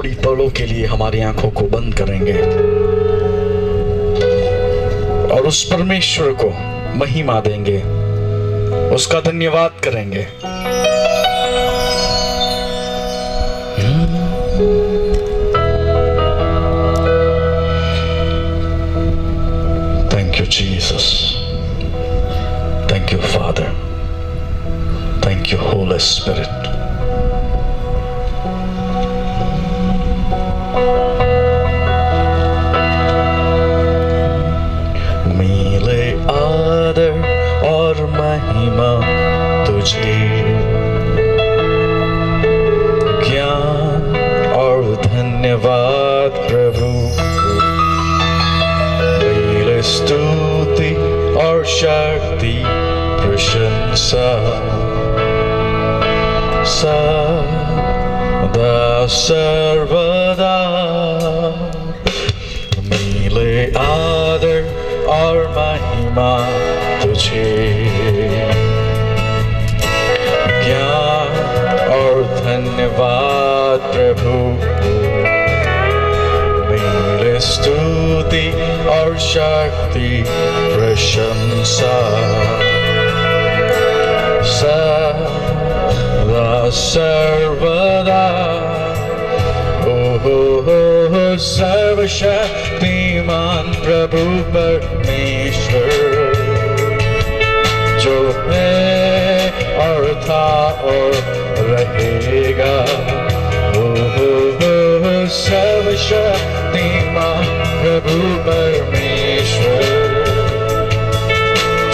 थोड़ी पलों के लिए हमारी आंखों को बंद करेंगे और उस परमेश्वर को महिमा देंगे, उसका धन्यवाद करेंगे। Thank you, Jesus. Thank you, Father. Thank you, Holy Spirit. मिले आदर और महिमा तुझे, ज्ञान और धन्यवाद प्रभु, मिले स्तुति और शक्ति प्रशंसा सदा सर्वदा। मिले आदर और महिमा तुझे, ज्ञान और धन्यवाद प्रभु, मिले स्तुति और शक्ति प्रशंसा सदा सर्वदा। सर्वशक्तिमान प्रभु परमेश्वर, जो है और था और रहेगा। सर्वशक्तिमान प्रभु परमेश्वर,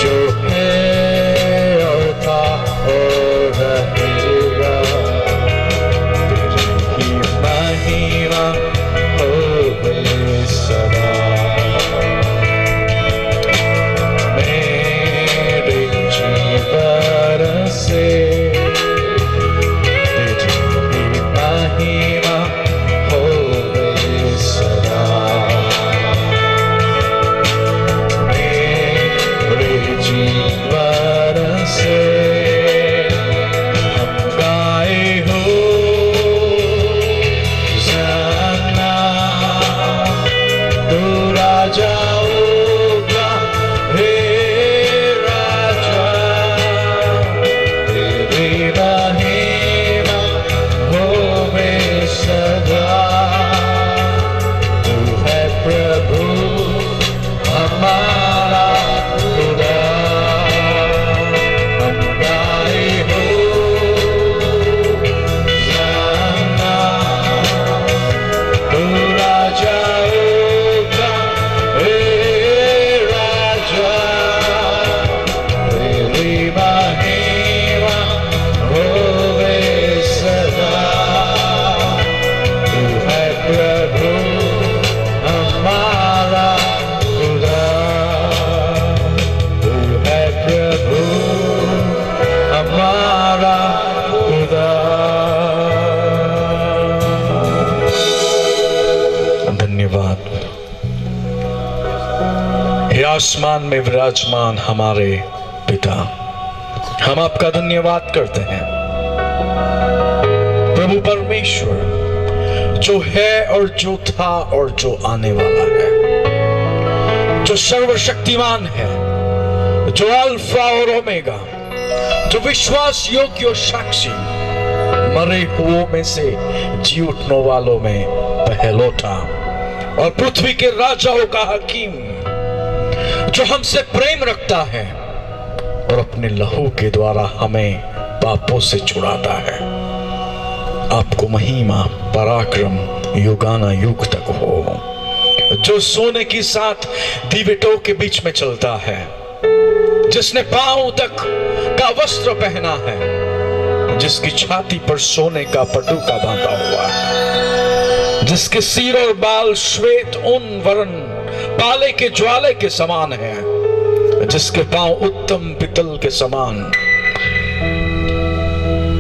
जो है और था और रहेगा। तेरी ही महिमा होवे सदा। मेरे जीवन से तेरी ही महिमा होवे सदा। मेरे जीवन से हम गाए हो ज़ना, तू राजाओं का हे राजा। तेरी महिमा होवे सदा। तू है प्रभु हमारा खुदा। हम गाए हो ज़ना, तू राजाओं का हे राजा। तेरी महिमा होवे सदा। तू है प्रभु हमारा खुदा। तू है प्रभु हमारा खुदा। धन्यवाद। हे आसमान में विराजमान हमारे पिता, हम आपका धन्यवाद करते हैं प्रभु परमेश्वर, जो है और जो था और जो आने वाला है, जो सर्वशक्तिमान है, जो अल्फा और ओमेगा, जो विश्वास योग्य साक्षी, मरे हुओं में से जी उठने वालों में पहलोठा और पृथ्वी के राजाओं का हकीम, जो हमसे प्रेम रखता है और अपने लहू के द्वारा हमें पापों से छुड़ाता है। आपको महिमा पराक्रम युगाना युग तक हो। जो सोने की साथ दीवटों के बीच में चलता है, जिसने पांव तक का वस्त्र पहना है, जिसकी छाती पर सोने का पटुका बांधा हुआ है, जिसके सिर और बाल श्वेत ऊन वर्ण पाले के ज्वाले के समान है, जिसके पांव उत्तम पितल के समान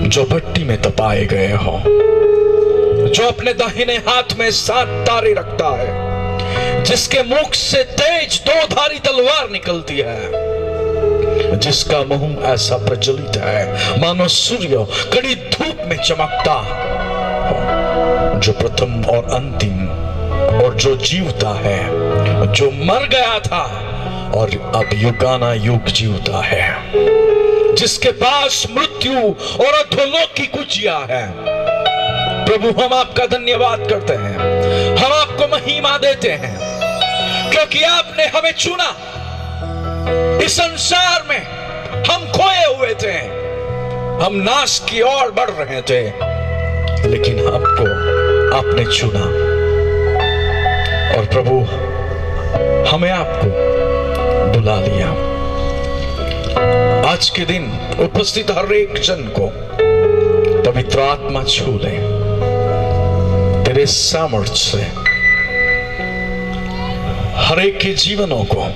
जो भट्टी में तपाए गए हो, जो अपने दाहिने हाथ में 7 तारे रखता है, जिसके मुख से तेज 2 धारी तलवार निकलती है, जिसका मुंह ऐसा प्रज्वलित है मानो सूर्य कड़ी धूप में चमकता हो, जो प्रथम और अंतिम और जो जीवता है, जो मर गया था और अब युगाना युग जीवता है, जिसके पास मृत्यु और अधोलोक की कुचिया है। प्रभु, हम आपका धन्यवाद करते हैं, हम आपको महिमा देते हैं, क्योंकि आपने हमें चुना। इस संसार में हम खोए हुए थे, हम नाश की ओर बढ़ रहे थे, लेकिन आपने चुना। और प्रभु, हमें आपको बुला लिया। आज के दिन उपस्थित हर एक जन को पवित्र आत्मा छू ले, तेरे सामर्थ्य से हर एक के जीवनों को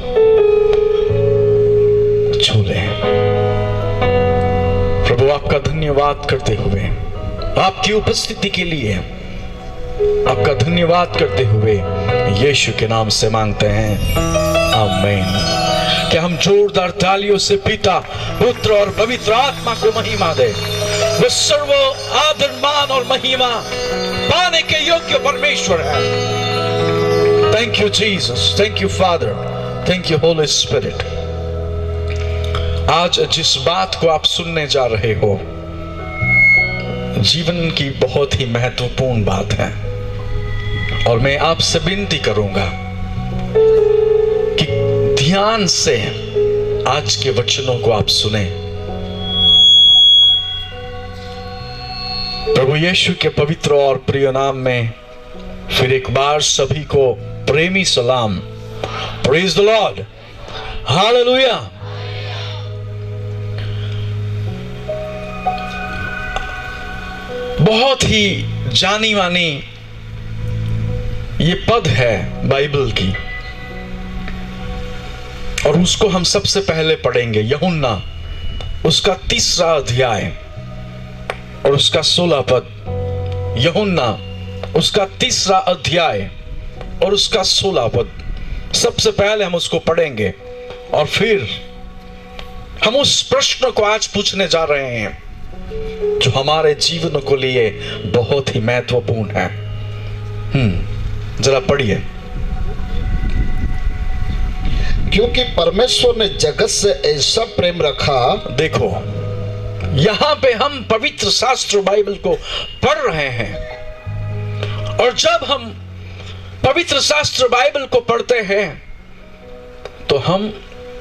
छू ले। प्रभु, आपका धन्यवाद करते हुए, आपकी उपस्थिति के लिए आपका धन्यवाद करते हुए यीशु के नाम से मांगते हैं, आमीन। क्या हम जोरदार तालियों से पिता, पुत्र और पवित्र आत्मा को महिमा दे। वो सर्व आदर, मान और महिमा पाने के योग्य परमेश्वर है। Thank you Jesus, thank you father, thank you Holi spirit. आज जिस बात को आप सुनने जा रहे हो, जीवन की बहुत ही महत्वपूर्ण बात है, और मैं आपसे विनती करूंगा कि ध्यान से आज के वचनों को आप सुने। प्रभु यीशु के पवित्र और प्रिय नाम में फिर एक बार सभी को प्रेमी सलाम। Praise the Lord, hallelujah. बहुत ही जानी मानी ये पद है बाइबल की, और उसको हम सबसे पहले पढ़ेंगे। यूहन्ना उसका 3रा अध्याय और उसका 16 पद। यूहन्ना उसका 3रा अध्याय और उसका 16 पद। सबसे पहले हम उसको पढ़ेंगे और फिर हम उस प्रश्न को आज पूछने जा रहे हैं जो हमारे जीवन को लिए बहुत ही महत्वपूर्ण है। जरा पढ़िए। क्योंकि परमेश्वर ने जगत से ऐसा प्रेम रखा। देखो, यहां पे हम पवित्र शास्त्र बाइबल को पढ़ रहे हैं, और जब हम पवित्र शास्त्र बाइबल को पढ़ते हैं तो हम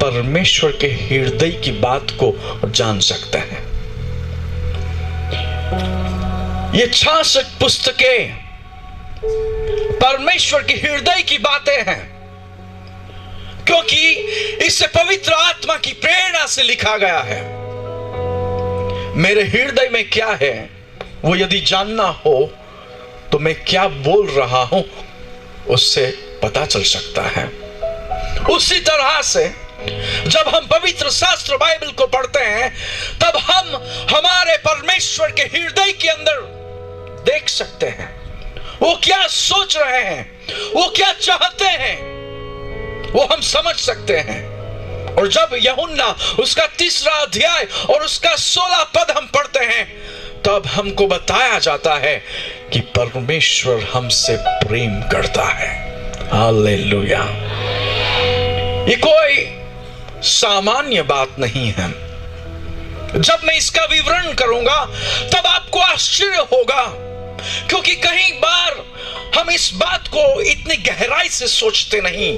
परमेश्वर के हृदय की बात को जान सकते हैं। ये 66 पुस्तकें परमेश्वर की हृदय की बातें हैं, क्योंकि इसे पवित्र आत्मा की प्रेरणा से लिखा गया है। मेरे हृदय में क्या है वो यदि जानना हो तो मैं क्या बोल रहा हूं उससे पता चल सकता है। उसी तरह से जब हम पवित्र शास्त्र बाइबल को पढ़ते हैं तब हम हमारे परमेश्वर के हृदय के अंदर देख सकते हैं वो क्या सोच रहे हैं, वो क्या चाहते हैं, वो हम समझ सकते हैं। और जब यूहन्ना उसका 3रा अध्याय और उसका 16 पद हम पढ़ते हैं तब हमको बताया जाता है कि परमेश्वर हमसे प्रेम करता है। हालेलुया। ये कोई सामान्य बात नहीं है। जब मैं इसका विवरण करूंगा तब आपको आश्चर्य होगा, क्योंकि कई बार हम इस बात को इतनी गहराई से सोचते नहीं,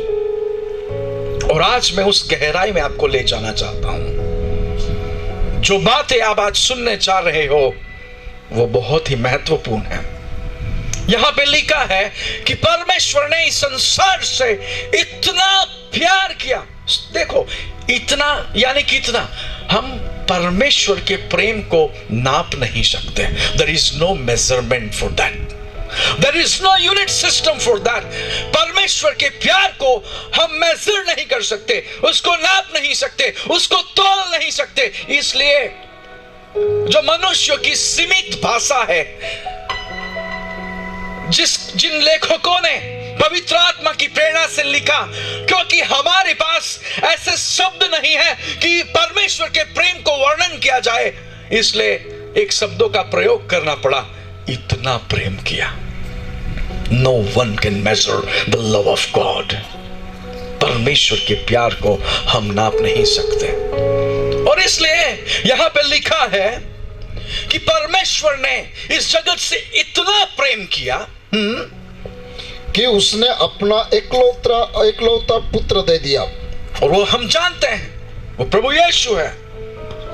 और आज मैं उस गहराई में आपको ले जाना चाहता हूं। जो बातें आप आज सुनने जा रहे हो वो बहुत ही महत्वपूर्ण है। यहां पे लिखा है कि परमेश्वर ने इस संसार से इतना प्यार किया। देखो, इतना यानी कितना, हम परमेश्वर के प्रेम को नाप नहीं सकते। There is no measurement for that. There is no unit system for that. परमेश्वर के प्यार को हम मेजर नहीं कर सकते, उसको नाप नहीं सकते, उसको तोल नहीं सकते। इसलिए जो मनुष्य की सीमित भाषा है, जिन लेखकों ने पवित्र आत्मा की प्रेरणा से लिखा, क्योंकि हमारे पास ऐसे शब्द नहीं है कि परमेश्वर के प्रेम को वर्णन किया जाए, इसलिए एक शब्दों का प्रयोग करना पड़ा, इतना प्रेम किया। No one can measure the love of God. परमेश्वर के प्यार को हम नाप नहीं सकते। और इसलिए यहां पे लिखा है कि परमेश्वर ने इस जगत से इतना प्रेम किया कि उसने अपना इकलौता पुत्र दे दिया। और वो हम जानते हैं, वो प्रभु यीशु है।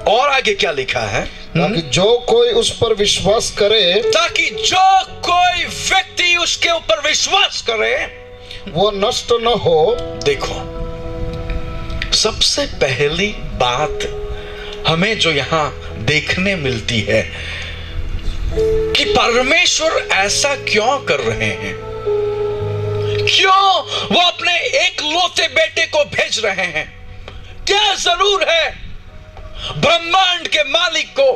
और आगे क्या लिखा है? ताकि जो कोई उस पर विश्वास करे, ताकि जो कोई व्यक्ति उसके ऊपर विश्वास करे वो नष्ट न हो। देखो, सबसे पहली बात हमें जो यहां देखने मिलती है कि परमेश्वर ऐसा क्यों कर रहे हैं, क्यों वो अपने एकलौते बेटे को भेज रहे हैं। क्या जरूर है ब्रह्मांड के मालिक को,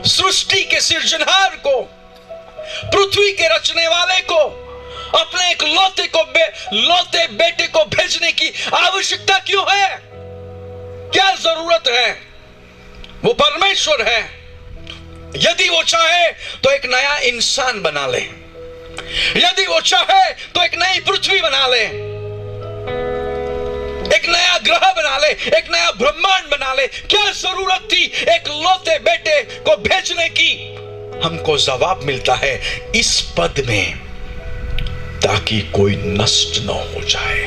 सृष्टि के सृजनहार को, पृथ्वी के रचने वाले को अपने एक लौते बेटे को भेजने की आवश्यकता क्यों है? क्या जरूरत है? वो परमेश्वर है। यदि वो चाहे तो एक नया इंसान बना ले, यदि वो चाहे तो एक नई पृथ्वी बना ले, एक नया ग्रह बना ले, एक नया ब्रह्मांड बना ले। क्या जरूरत थी एक लौते बेटे को भेजने की? हमको जवाब मिलता है इस पद में, ताकि कोई नष्ट न हो जाए।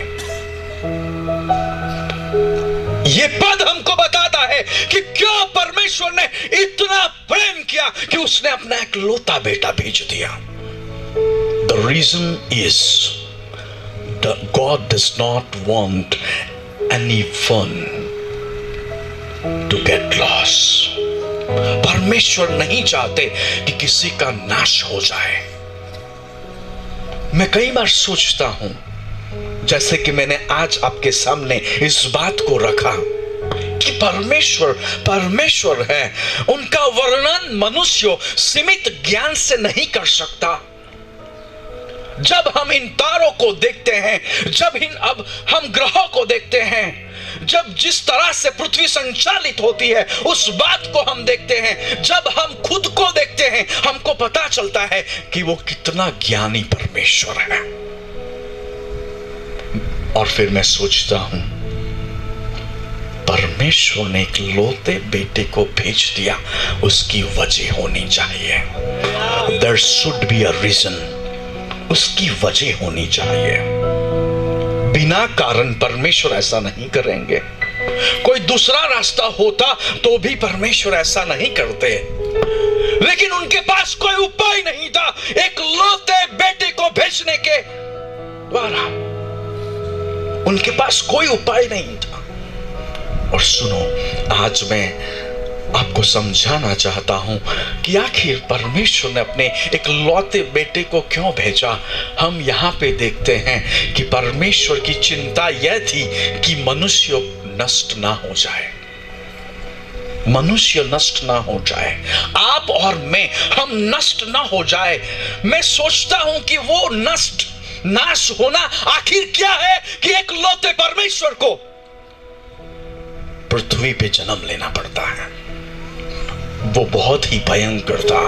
ये पद हमको बताता है कि क्यों परमेश्वर ने इतना प्रेम किया कि उसने अपना एक लौता बेटा भेज दिया। The reason is that God does not want anyone to get lost. परमेश्वर नहीं चाहते कि किसी का नाश हो जाए। मैं कई बार सोचता हूं, जैसे कि मैंने आज आपके सामने इस बात को रखा कि परमेश्वर है, उनका वर्णन मनुष्य सीमित ज्ञान से नहीं कर सकता। जब हम इन तारों को देखते हैं, जब अब हम ग्रहों को देखते हैं, जब जिस तरह से पृथ्वी संचालित होती है उस बात को हम देखते हैं, जब हम खुद को देखते हैं, हमको पता चलता है कि वो कितना ज्ञानी परमेश्वर है। और फिर मैं सोचता हूं, परमेश्वर ने एक लौते बेटे को भेज दिया, उसकी वजह होनी चाहिए। There should be a reason. उसकी वजह होनी चाहिए। बिना कारण परमेश्वर ऐसा नहीं करेंगे। कोई दूसरा रास्ता होता तो भी परमेश्वर ऐसा नहीं करते, लेकिन उनके पास कोई उपाय नहीं था एक लौते बेटे को भेजने के द्वारा। उनके पास कोई उपाय नहीं था। और सुनो, आज मैं आपको समझाना चाहता हूं कि आखिर परमेश्वर ने अपने एक लौते बेटे को क्यों भेजा। हम यहां पे देखते हैं कि परमेश्वर की चिंता यह थी कि मनुष्य नष्ट ना हो जाए, मनुष्य नष्ट ना हो जाए, आप और मैं, हम नष्ट ना हो जाए। मैं सोचता हूं कि वो नाश होना आखिर क्या है कि एक लौते परमेश्वर को पृथ्वी पे जन्म लेना पड़ता है। वो बहुत ही भयंकर था।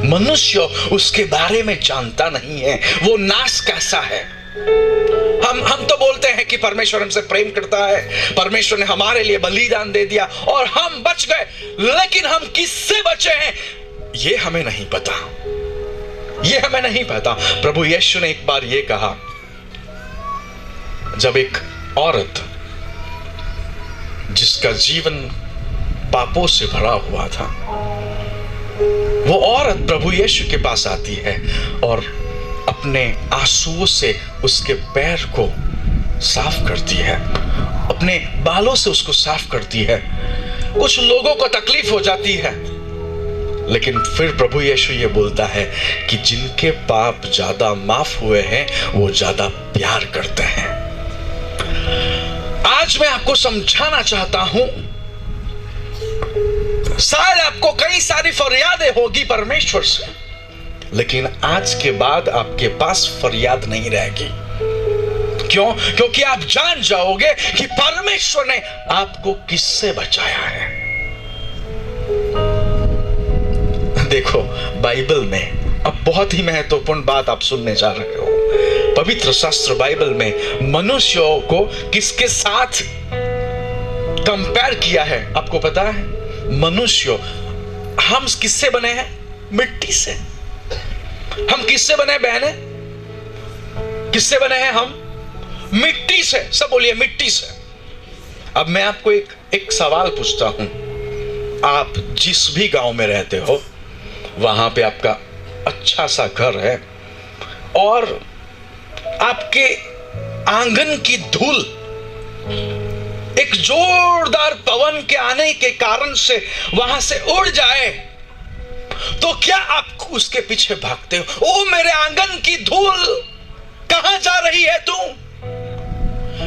मनुष्य उसके बारे में जानता नहीं है, वो नाश कैसा है। हम तो बोलते हैं कि परमेश्वर हमसे प्रेम करता है, परमेश्वर ने हमारे लिए बलिदान दे दिया और हम बच गए, लेकिन हम किससे बचे हैं ये हमें नहीं पता, ये हमें नहीं पता। प्रभु यीशु ने एक बार ये कहा, जब एक औरत जिसका जीवन पापों से भरा हुआ था, वो औरत प्रभु यीशु के पास आती है और अपने आंसुओं से उसके पैर को साफ करती है, अपने बालों से उसको साफ करती है। कुछ लोगों को तकलीफ हो जाती है, लेकिन फिर प्रभु यीशु ये बोलता है कि जिनके पाप ज्यादा माफ हुए हैं वो ज्यादा प्यार करते हैं। आज मैं आपको समझाना चाहता हूं, शायद आपको कई सारी फरियादें होगी परमेश्वर से, लेकिन आज के बाद आपके पास फरियाद नहीं रहेगी। क्यों? क्योंकि आप जान जाओगे कि परमेश्वर ने आपको किससे बचाया है। देखो, बाइबल में अब बहुत ही महत्वपूर्ण बात आप सुनने जा रहे हो। पवित्र शास्त्र बाइबल में मनुष्यों को किसके साथ कंपेयर किया है आपको पता है? मनुष्य, हम किससे बने हैं? मिट्टी से। हम किससे बने बहने? किससे बने हैं हम? मिट्टी से। सब बोलिए मिट्टी से। अब मैं आपको एक सवाल पूछता हूं। आप जिस भी गांव में रहते हो वहां पे आपका अच्छा सा घर है और आपके आंगन की धूल एक जोरदार पवन के आने के कारण से वहां से उड़ जाए, तो क्या आप उसके पीछे भागते हो? ओ मेरे आंगन की धूल कहां जा रही है तू?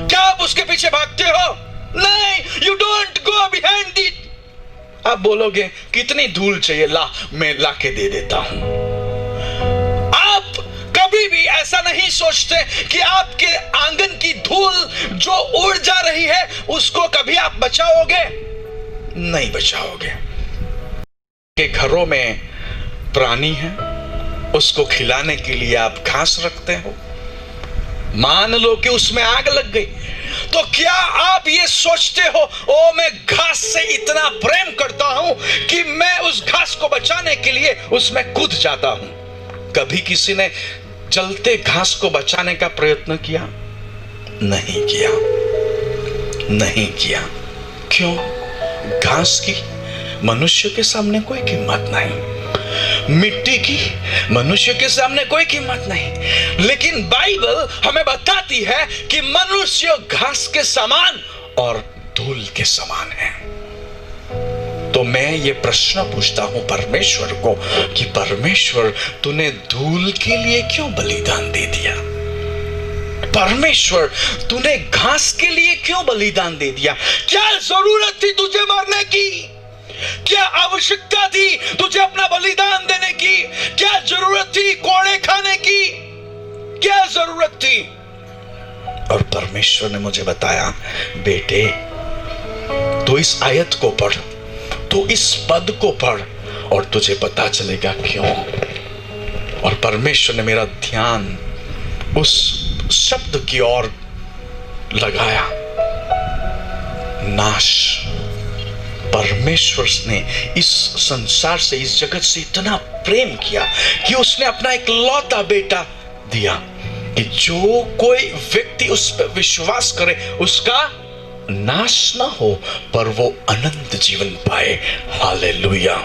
क्या आप उसके पीछे भागते हो? नहीं, you don't go behind it. आप बोलोगे कितनी धूल चाहिए, ला मैं ला के दे देता हूं। आप कभी भी ऐसा नहीं सोचते कि आपके आंगन की धूल जो उड़ जा रही है उसको कभी आप बचाओगे? नहीं बचाओगे। के घरों में प्राणी है, उसको खिलाने के लिए आप घास रखते हो। मान लो कि उसमें आग लग गई, तो क्या आप ये सोचते हो ओ मैं घास से इतना प्रेम करता हूं कि मैं उस घास को बचाने के लिए उसमें कूद जाता हूं? कभी किसी ने जलते घास को बचाने का प्रयत्न किया? नहीं किया, नहीं किया। क्यों? घास की मनुष्य के सामने कोई कीमत नहीं, मिट्टी की मनुष्य के सामने कोई कीमत नहीं। लेकिन बाइबल हमें बताती है कि मनुष्य घास के समान और धूल के समान है। तो मैं ये प्रश्न पूछता हूं परमेश्वर को कि परमेश्वर तूने धूल के लिए क्यों बलिदान दे दिया? परमेश्वर तूने घास के लिए क्यों बलिदान दे दिया? क्या जरूरत थी तुझे मरने की? क्या आवश्यकता थी तुझे अपना बलिदान देने की? क्या जरूरत थी कोड़े खाने की? क्या जरूरत थी? और परमेश्वर ने मुझे बताया, बेटे तो इस आयत को पढ़, तो इस पद को पढ़ और तुझे पता चलेगा क्यों। और परमेश्वर ने मेरा ध्यान उस शब्द की ओर लगाया, नाश। परमेश्वर ने इस संसार से, इस जगत से इतना प्रेम किया कि उसने अपना एक लौता बेटा दिया कि जो कोई व्यक्ति उस पर विश्वास करे उसका नाश ना हो पर वो अनंत जीवन पाए। हालेलुया।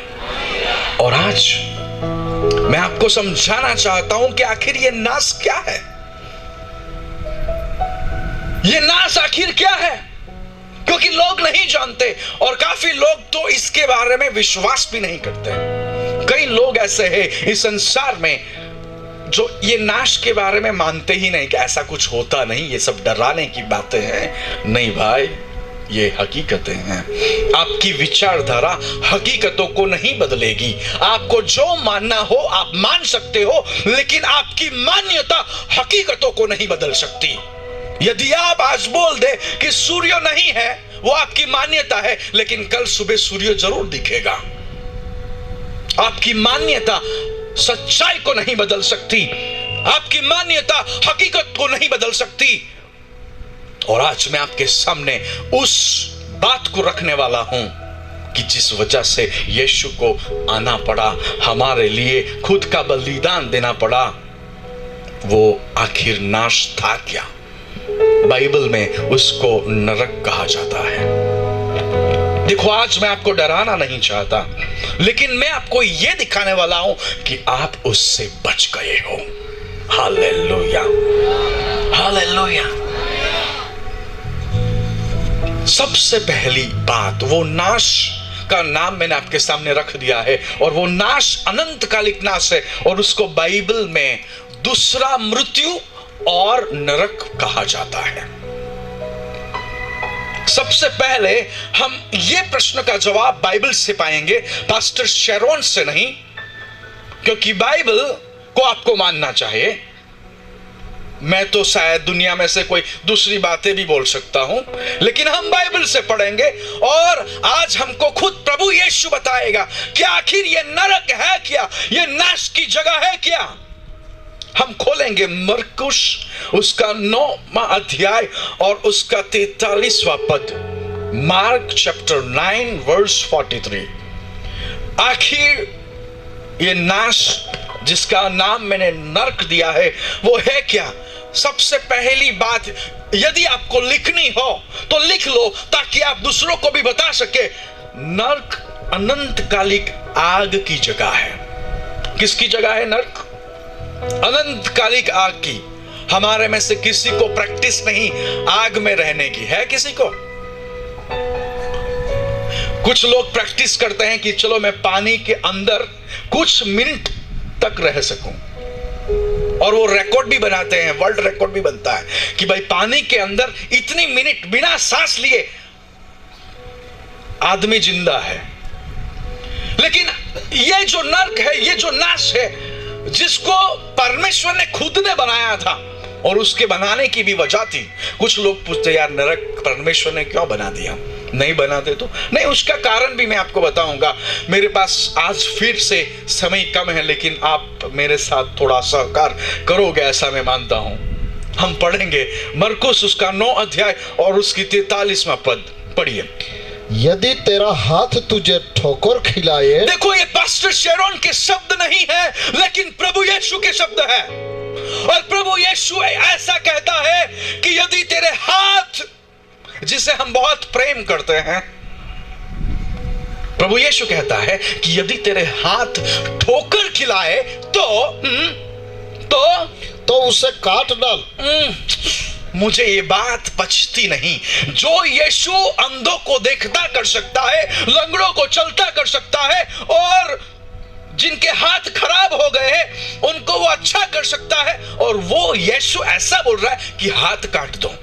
और आज मैं आपको समझाना चाहता हूं कि आखिर ये नाश क्या है? ये नाश आखिर क्या है? क्योंकि लोग नहीं जानते और काफी लोग तो इसके बारे में विश्वास भी नहीं करते। कई लोग ऐसे हैं इस संसार में जो ये नाश के बारे में मानते ही नहीं कि ऐसा कुछ होता नहीं, ये सब डराने की बातें हैं। नहीं भाई, ये हकीकतें हैं। आपकी विचारधारा हकीकतों को नहीं बदलेगी। आपको जो मानना हो आप मान सकते हो, लेकिन आपकी मान्यता हकीकतों को नहीं बदल सकती। यदि आप आज बोल दे कि सूर्य नहीं है, वो आपकी मान्यता है, लेकिन कल सुबह सूर्य जरूर दिखेगा। आपकी मान्यता सच्चाई को नहीं बदल सकती, आपकी मान्यता हकीकत को नहीं बदल सकती। और आज मैं आपके सामने उस बात को रखने वाला हूं कि जिस वजह से यीशु को आना पड़ा, हमारे लिए खुद का बलिदान देना पड़ा, वो आखिर नाश था क्या? बाइबल में उसको नरक कहा जाता है। देखो, आज मैं आपको डराना नहीं चाहता, लेकिन मैं आपको यह दिखाने वाला हूं कि आप उससे बच गए हो। Hallelujah, hallelujah. सबसे पहली बात, वो नाश का नाम मैंने आपके सामने रख दिया है, और वो नाश अनंतकालिक नाश है, और उसको बाइबल में दूसरा मृत्यु और नरक कहा जाता है। सबसे पहले हम ये प्रश्न का जवाब बाइबल से पाएंगे, पास्टर शेरोन से नहीं, क्योंकि बाइबल को आपको मानना चाहिए। मैं तो शायद दुनिया में से कोई दूसरी बातें भी बोल सकता हूं, लेकिन हम बाइबल से पढ़ेंगे और आज हमको खुद प्रभु यीशु बताएगा कि आखिर ये नरक है क्या, ये नाश की जगह है क्या। हम खोलेंगे मरकुस उसका 9वां अध्याय और उसका 43वां पद। Mark chapter 9 verse 43। आखिर ये नाश जिसका नाम मैंने नरक दिया है वो है क्या? सबसे पहली बात, यदि आपको लिखनी हो तो लिख लो ताकि आप दूसरों को भी बता सके। नरक अनंतकालिक आग की जगह है। किसकी जगह है नरक? अनंतकालिक आग की। हमारे में से किसी को प्रैक्टिस नहीं आग में रहने की है? किसी को? कुछ लोग प्रैक्टिस करते हैं कि चलो मैं पानी के अंदर कुछ मिनट तक रह सकूं, और वो रिकॉर्ड भी बनाते हैं, वर्ल्ड रिकॉर्ड भी बनता है कि भाई पानी के अंदर इतनी मिनट बिना सांस लिए आदमी जिंदा है। लेकिन ये जो नरक है, ये जो नाश है, जिसको परमेश्वर ने खुद ने बनाया था, और उसके बनाने की भी वजह थी। कुछ लोग पूछते यार नरक परमेश्वर ने क्यों बना दिया? नहीं बनाते तो नहीं, उसका कारण भी मैं आपको बताऊंगा। मेरे पास आज फिर से समय कम है, लेकिन आप मेरे साथ थोड़ा सहकार करोगे ऐसा मैं मानता हूं। हम पढ़ेंगे मरकुस उसका 9 अध्याय और उसकी 43वां पद। पढ़िए। यदि तेरा हाथ तुझे ठोकर खिलाए। देखो ये पास्टर शेरोन के शब्द नहीं है, लेकिन प्रभु यीशु के शब्द है। और प्रभु यीशु ऐसा कहता है कि यदि तेरे हाथ, जिसे हम बहुत प्रेम करते हैं, प्रभु यीशु कहता है कि यदि तेरे हाथ ठोकर खिलाए तो उसे काट डाल। मुझे ये बात पचती नहीं। जो यीशु अंधों को देखता कर सकता है, लंगड़ों को चलता कर सकता है, और जिनके हाथ खराब हो गए हैं उनको वो अच्छा कर सकता है, और वो यीशु ऐसा बोल रहा है कि हाथ काट दो।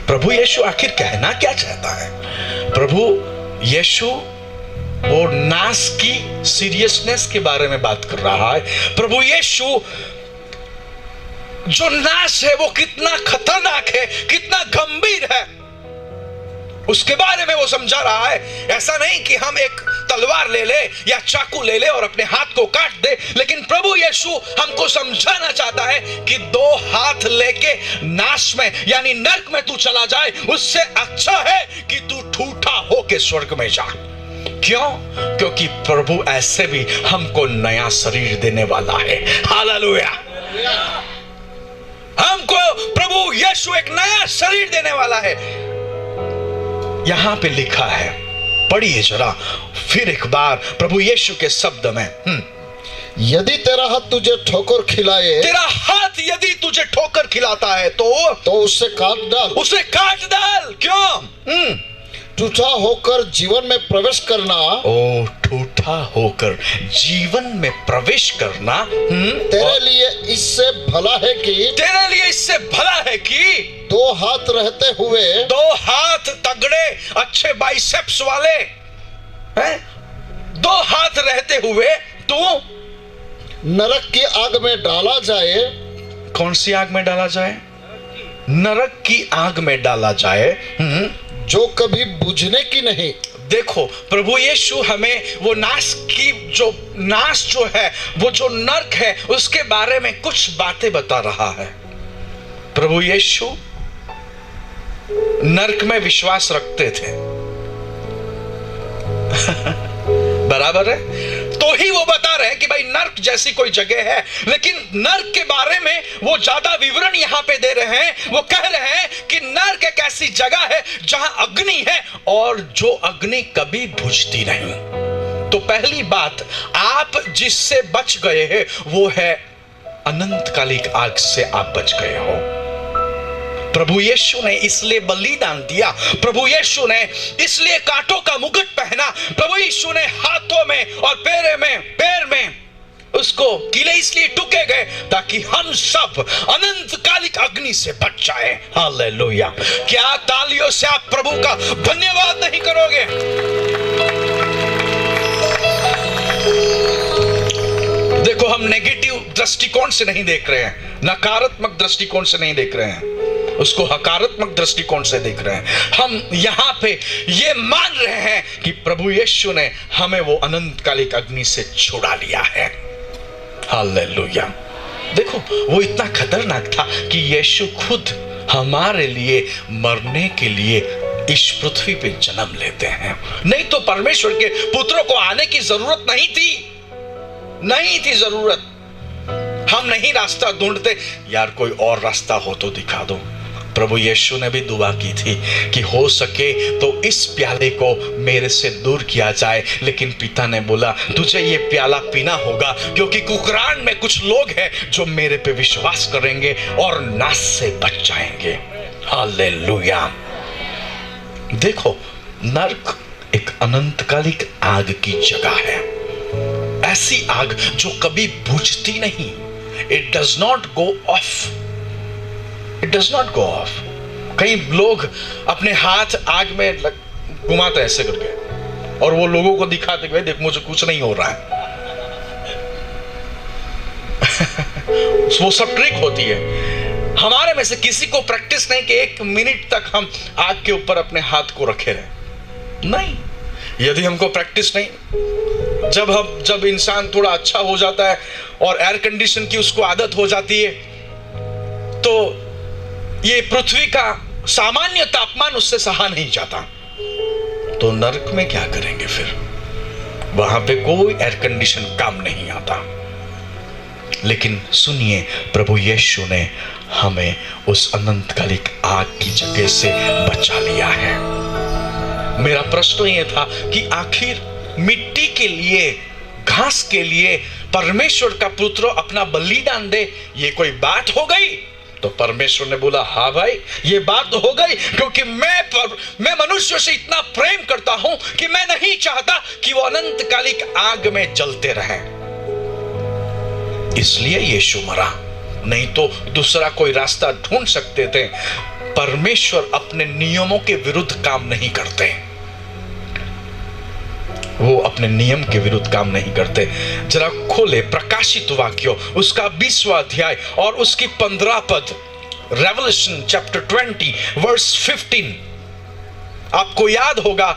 प्रभु यीशु आखिर कहना क्या चाहता है? प्रभु यीशु वो नाश की सीरियसनेस के बारे में बात कर रहा है। प्रभु यीशु जो नाश है वो कितना खतरनाक है, कितना गंभीर है, उसके बारे में वो समझा रहा है। ऐसा नहीं कि हम एक तलवार ले ले या चाकू ले ले और अपने हाथ को काट दे, लेकिन प्रभु यीशु हमको समझाना चाहता है कि 2 हाथ लेके नाश में यानी नरक में तू चला जाए, उससे अच्छा है कि तू ठूठा होके स्वर्ग में जा। क्यों? क्योंकि प्रभु ऐसे भी हमको नया शरीर देने वाला है। हालेलुया। हमको प्रभु यीशु एक नया शरीर देने वाला है। यहां पे लिखा है, पढ़िए जरा फिर एक बार प्रभु यीशु के शब्द में। यदि तेरा हाथ तुझे ठोकर खिलाए। तेरा हाथ यदि तुझे ठोकर खिलाता है तो उसे काट डाल। उसे काट डाल। क्यों? ठूठा होकर जीवन में प्रवेश करना। ओ, ठूठा होकर जीवन में प्रवेश करना तेरे लिए इससे भला है कि 2 हाथ रहते हुए, 2 हाथ तगड़े अच्छे बाइसेप्स वाले हैं, 2 हाथ रहते हुए तू नरक की आग में डाला जाए। कौन सी आग में डाला जाए? नरक की आग में डाला जाए, जो कभी बुझने की नहीं। देखो प्रभु यीशु हमें वो नाश जो है, वो जो नरक है, उसके बारे में कुछ बातें बता रहा है। प्रभु यीशु नरक में विश्वास रखते थे। बराबर है? तो ही वो बता रहे हैं कि भाई नरक जैसी कोई जगह है, लेकिन नरक के बारे में वो ज्यादा विवरण यहां पे दे रहे हैं। वो कह रहे हैं कि नरक एक ऐसी जगह है जहां अग्नि है, और जो अग्नि कभी बुझती नहीं। तो पहली बात, आप जिससे बच गए हैं वो है अनंतकालिक आग से आप बच गए हो। प्रभु यीशु ने इसलिए बलिदान दिया, प्रभु यीशु ने इसलिए कांटों का मुकुट पहना, प्रभु यीशु ने हाथों में और पैर में उसको कीले इसलिए टूके गए ताकि हम सब अनंतकालिक अग्नि से बच जाए। हालेलुया। क्या तालियों से आप प्रभु का धन्यवाद नहीं करोगे? देखो हम नेगेटिव दृष्टिकोण से नहीं देख रहे हैं, नकारात्मक दृष्टिकोण से नहीं देख रहे हैं, उसको हकारात्मक दृष्टिकोण से देख रहे हैं। हम यहां पे ये मान रहे हैं कि प्रभु यीशु ने हमें वो अनंतकालिक अग्नि से छुड़ा लिया है। हालेलुया। देखो, वो इतना खतरनाक था कि यीशु खुद हमारे लिए मरने के लिए इस पृथ्वी पे जन्म लेते हैं। नहीं तो परमेश्वर के पुत्रों को आने की जरूरत नहीं थी जरूरत। हम नहीं रास्ता ढूंढते, यार कोई और रास्ता हो तो दिखा दो। प्रभु यीशु ने भी दुआ की थी कि हो सके तो इस प्याले को मेरे से दूर किया जाए, लेकिन पिता ने बोला तुझे ये प्याला पीना होगा, क्योंकि कुकरान में कुछ लोग हैं जो मेरे पे विश्वास करेंगे और नाश से बच जाएंगे। हालेलुया। देखो, नरक एक अनंतकालिक आग की जगह है, ऐसी आग जो कभी बुझती नहीं। It does not go of. कई लोग अपने हाथ आग में घुमाते ऐसे करके और वो लोगों को दिखाते भाई देख मुझे कुछ नहीं हो रहा है। वो सब ट्रिक होती है। हमारे में से किसी को प्रैक्टिस नहीं कि 1 मिनट तक हम आग के ऊपर अपने हाथ को रखे रहे। नहीं, यदि हमको प्रैक्टिस नहीं, जब इंसान थोड़ा अच्छा हो जाता है और एयर कंडीशन की उसको आदत हो जाती है, तो ये पृथ्वी का सामान्य तापमान उससे सहा नहीं जाता। तो नरक में क्या करेंगे फिर? वहां पे कोई एयर कंडीशन काम नहीं आता। लेकिन सुनिए, प्रभु यीशु ने हमें उस अनंतकालिक आग की जगह से बचा लिया है। मेरा प्रश्न यह था कि आखिर मिट्टी के लिए, घास के लिए परमेश्वर का पुत्र अपना बलिदान दे, ये कोई बात हो गई? तो परमेश्वर ने बोला हाँ भाई, ये बात हो गई, क्योंकि मैं मनुष्य से इतना प्रेम करता हूं कि मैं नहीं चाहता कि वो अनंतकालिक आग में जलते रहें। इसलिए यीशु मरा, नहीं तो दूसरा कोई रास्ता ढूंढ सकते थे। परमेश्वर अपने नियमों के विरुद्ध काम नहीं करते, वो अपने नियम के विरुद्ध काम नहीं करते। जरा खोले प्रकाशित वाक्य उसका 20वां अध्याय और उसकी 15 पद, रेवलेशन चैप्टर 20 वर्स 15। आपको याद होगा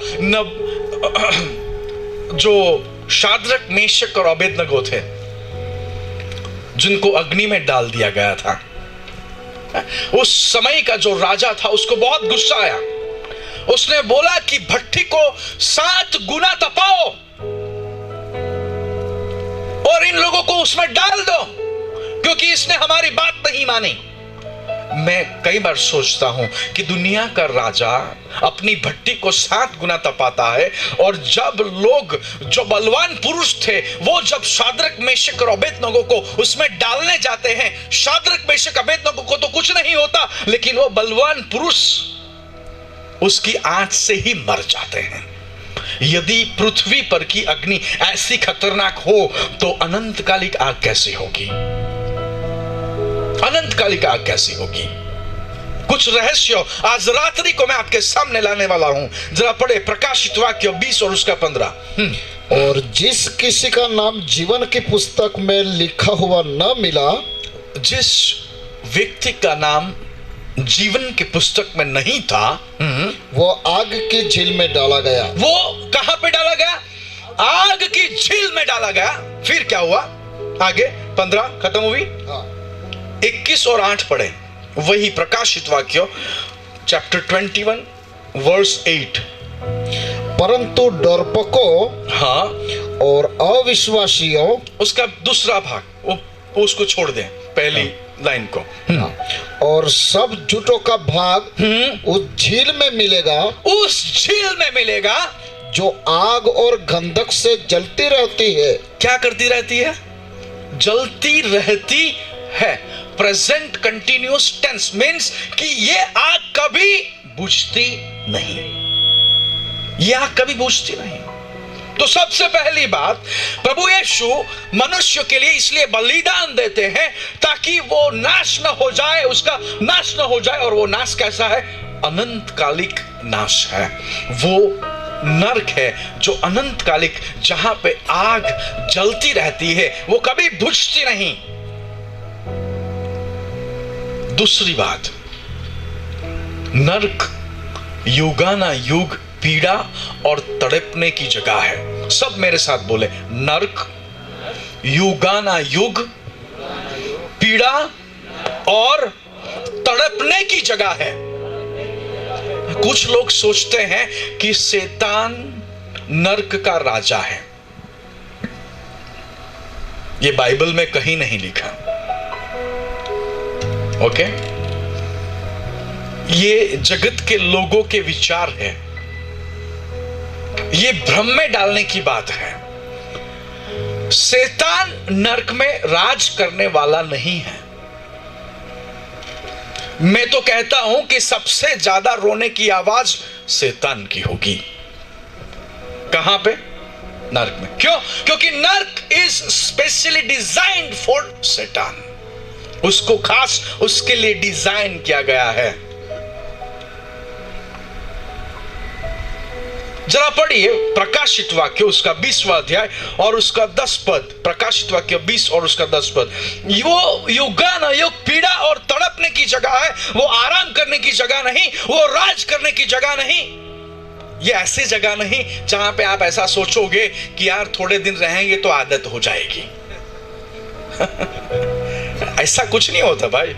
जो शाद्रक, मेशक और अबेदनगो थे, जिनको अग्नि में डाल दिया गया था। उस समय का जो राजा था उसको बहुत गुस्सा आया। उसने बोला कि भट्ठी को 7 गुना तपाओ और इन लोगों को उसमें डाल दो, क्योंकि इसने हमारी बात नहीं मानी। मैं कई बार सोचता हूं कि दुनिया का राजा अपनी भट्टी को 7 गुना तपाता है, और जब लोग, जो बलवान पुरुष थे, वो जब शाद्रक, मेशक और अबेदनगो को उसमें डालने जाते हैं, शाद्रक, मेशक, अबेदनगो को तो कुछ नहीं होता, लेकिन वो बलवान पुरुष उसकी आंच से ही मर जाते हैं। यदि पृथ्वी पर की अग्नि ऐसी खतरनाक हो तो अनंतकालिक आग कैसी होगी? अनंतकालिक आग कैसी होगी? कुछ रहस्य आज रात्रि को मैं आपके सामने लाने वाला हूं। जरा पढ़े प्रकाशित वाक्य 20 और उसका 15। और जिस किसी का नाम जीवन की पुस्तक में लिखा हुआ न मिला, जिस व्यक्ति का नाम जीवन की पुस्तक में नहीं था, वो आग की झील में डाला गया। वो कहां पे डाला गया? आग की झील में डाला गया। फिर क्या हुआ? आगे 15 खत्म हुई। 21 और 8 पढ़े, वही प्रकाशित वाक्य चैप्टर 21 वर्स 8। परंतु डरपोकों, हाँ, और अविश्वासियों, उसका दूसरा भाग, उसको छोड़ दें, पहली लाइन को। और सब झूठों का भाग उस झील में मिलेगा, उस झील में मिलेगा जो आग और गंधक से जलती रहती है। क्या करती रहती है? जलती रहती है। प्रेजेंट कंटिन्यूअस टेंस मीन्स कि ये आग कभी बुझती नहीं, ये आग कभी बुझती नहीं। तो सबसे पहली बात, प्रभु यीशु मनुष्य के लिए इसलिए बलिदान देते हैं ताकि वो नाश न हो जाए, उसका नाश न हो जाए। और वो नाश कैसा है? अनंतकालिक नाश है। वो नरक है जो अनंतकालिक, जहां पे आग जलती रहती है, वो कभी बुझती नहीं। दूसरी बात, नरक युगाना युग पीड़ा और तड़पने की जगह है। सब मेरे साथ बोले, नरक युगानुयुग पीड़ा और तड़पने की जगह है। कुछ लोग सोचते हैं कि शैतान नरक का राजा है। ये बाइबल में कहीं नहीं लिखा। ओके, ये जगत के लोगों के विचार है, ये भ्रम में डालने की बात है। शैतान नरक में राज करने वाला नहीं है। मैं तो कहता हूं कि सबसे ज्यादा रोने की आवाज शैतान की होगी। कहां पे? नरक में। क्यों? क्योंकि नरक इज स्पेशली डिजाइन्ड फॉर शैतान। उसको खास उसके लिए डिजाइन किया गया है। जरा पढ़िए प्रकाशित वाक्य उसका 20वां अध्याय और उसका 10 पद। प्रकाशित वाक्य 20 और उसका 10 पद। वो युगानुयुग पीड़ा और तड़पने की जगह है, वो आराम करने की जगह नहीं, वो राज करने की जगह नहीं। ये ऐसी जगह नहीं जहां पे आप ऐसा सोचोगे कि यार थोड़े दिन रहेंगे तो आदत हो जाएगी। ऐसा कुछ नहीं होता भाई।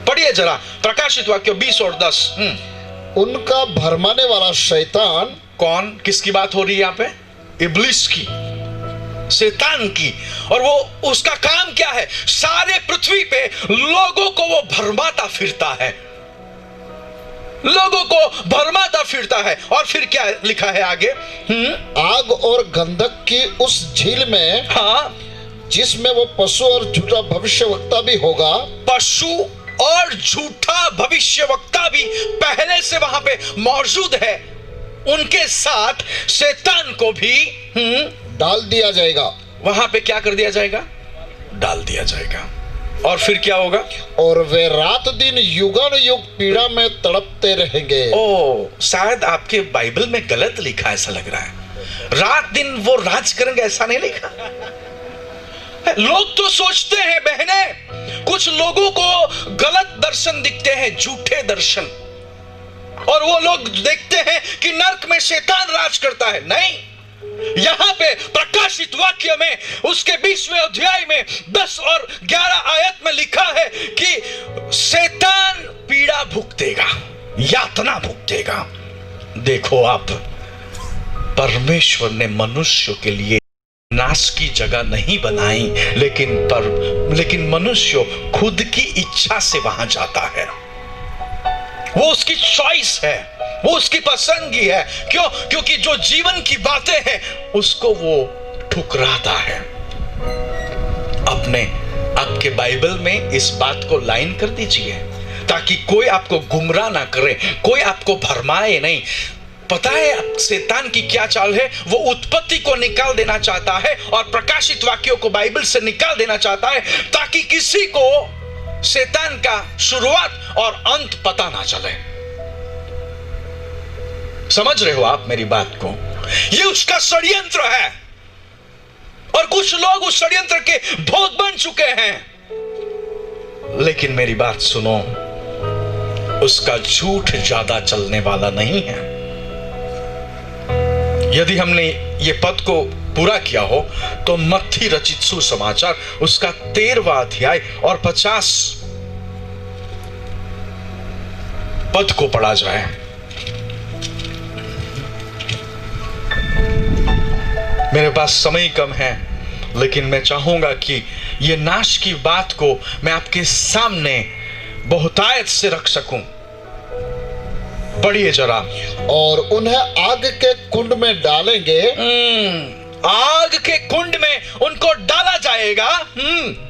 पढ़िए जरा प्रकाशित वाक्य 20 और 10। उनका भरमाने वाला शैतान। कौन? किसकी बात हो रही है यहां पे? इब्लिस की, शैतान की। और वो उसका काम क्या है? सारे पृथ्वी पे लोगों को वो भरमाता फिरता है, लोगों को भरमाता फिरता है। और फिर क्या लिखा है आगे? आग और गंधक की उस झील में, हाँ, जिसमें वो पशु और झूठा भविष्यवक्ता भी होगा। पशु और झूठा भविष्यवक्ता भी पहले से वहां पे मौजूद है। उनके साथ शैतान को भी डाल दिया जाएगा। वहां पे क्या कर दिया जाएगा? डाल दिया जाएगा। और फिर क्या होगा? और वे रात दिन युगानुयुग पीड़ा में तड़पते रहेंगे। ओ, शायद आपके बाइबल में गलत लिखा ऐसा लग रहा है। रात दिन वो राज करेंगे ऐसा नहीं लिखा। लोग तो सोचते हैं बहने, कुछ लोगों को गलत दर्शन दिखते हैं, झूठे दर्शन, और वो लोग देखते हैं कि नरक में शैतान राज करता है। नहीं, यहां पे प्रकाशित वाक्य में उसके 20वें अध्याय में 10 और 11 आयत में लिखा है कि शैतान पीड़ा भुगतेगा, यातना भुगतेगा। देखो आप, परमेश्वर ने मनुष्य के लिए नाश की जगह नहीं बनाई, लेकिन मनुष्य खुद की इच्छा से वहां जाता है। वो उसकी चॉइस है, वो उसकी पसंदगी है। क्यों? क्योंकि जो जीवन की बातें हैं उसको वो ठुकराता है। आपके बाइबल में इस बात को लाइन कर दीजिए ताकि कोई आपको गुमराह ना करे, कोई आपको भरमाए नहीं। पता है शैतान की क्या चाल है? वो उत्पत्ति को निकाल देना चाहता है और प्रकाशित वाक्यों को बाइबल से निकाल देना चाहता है ताकि किसी को शैतान का शुरुआत और अंत पता ना चले। समझ रहे हो आप मेरी बात को? ये उसका षड्यंत्र है और कुछ लोग उस षड्यंत्र के भोग बन चुके हैं। लेकिन मेरी बात सुनो, उसका झूठ ज्यादा चलने वाला नहीं है। यदि हमने ये पद को पूरा किया हो तो मत्ती रचित सुसमाचार उसका 13वां अध्याय और 50 पद को पढ़ा जाए। मेरे पास समय कम है, लेकिन मैं चाहूंगा कि ये नाश की बात को मैं आपके सामने बहुतायत से रख सकूं। पढ़िए जरा। और उन्हें आग के कुंड में डालेंगे। आग के कुंड में उनको डाला जाएगा,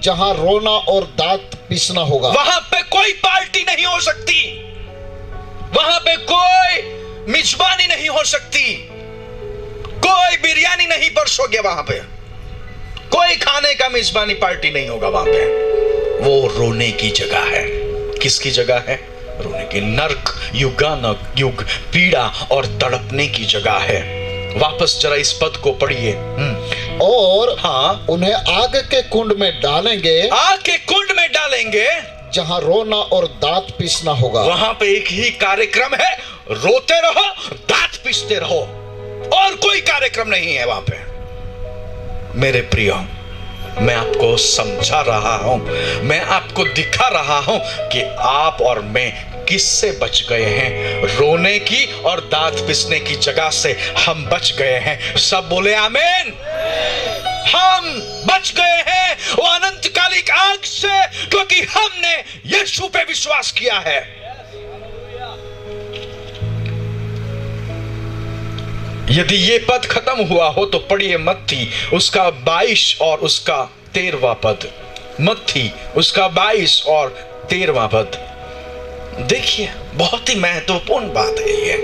जहां रोना और दांत पीसना होगा। वहां पे कोई पार्टी नहीं हो सकती, वहां पे कोई मिजबानी नहीं हो सकती, कोई बिरयानी नहीं परसोगे वहां पे, कोई खाने का मिजबानी पार्टी नहीं होगा वहां पे। वो रोने की जगह है। किसकी जगह है? रोने की। नरक युगानुयुग पीड़ा और तड़पने की जगह है। वापस जरा इस पद को पढ़िए। और हाँ, उन्हें आग के कुंड में डालेंगे। आग के कुंड में डालेंगे जहां रोना और दांत पीसना होगा। वहां पे एक ही कार्यक्रम है, रोते रहो, दांत पीसते रहो, और कोई कार्यक्रम नहीं है वहां पे। मेरे प्रियो, मैं आपको समझा रहा हूं, मैं आपको दिखा रहा हूं कि आप और मैं किससे बच गए हैं। रोने की और दांत पिसने की जगह से हम बच गए हैं। सब बोले आमीन। हम बच गए हैं वो अनंतकालिक आग से, क्योंकि हमने यीशु पे विश्वास किया है। यदि ये पद खत्म हुआ हो तो पढ़िए मत्ती उसका 22 और उसका 13वां पद। मत्ती उसका 22 और 13वां पद देखिए, बहुत ही महत्वपूर्ण बात है ये।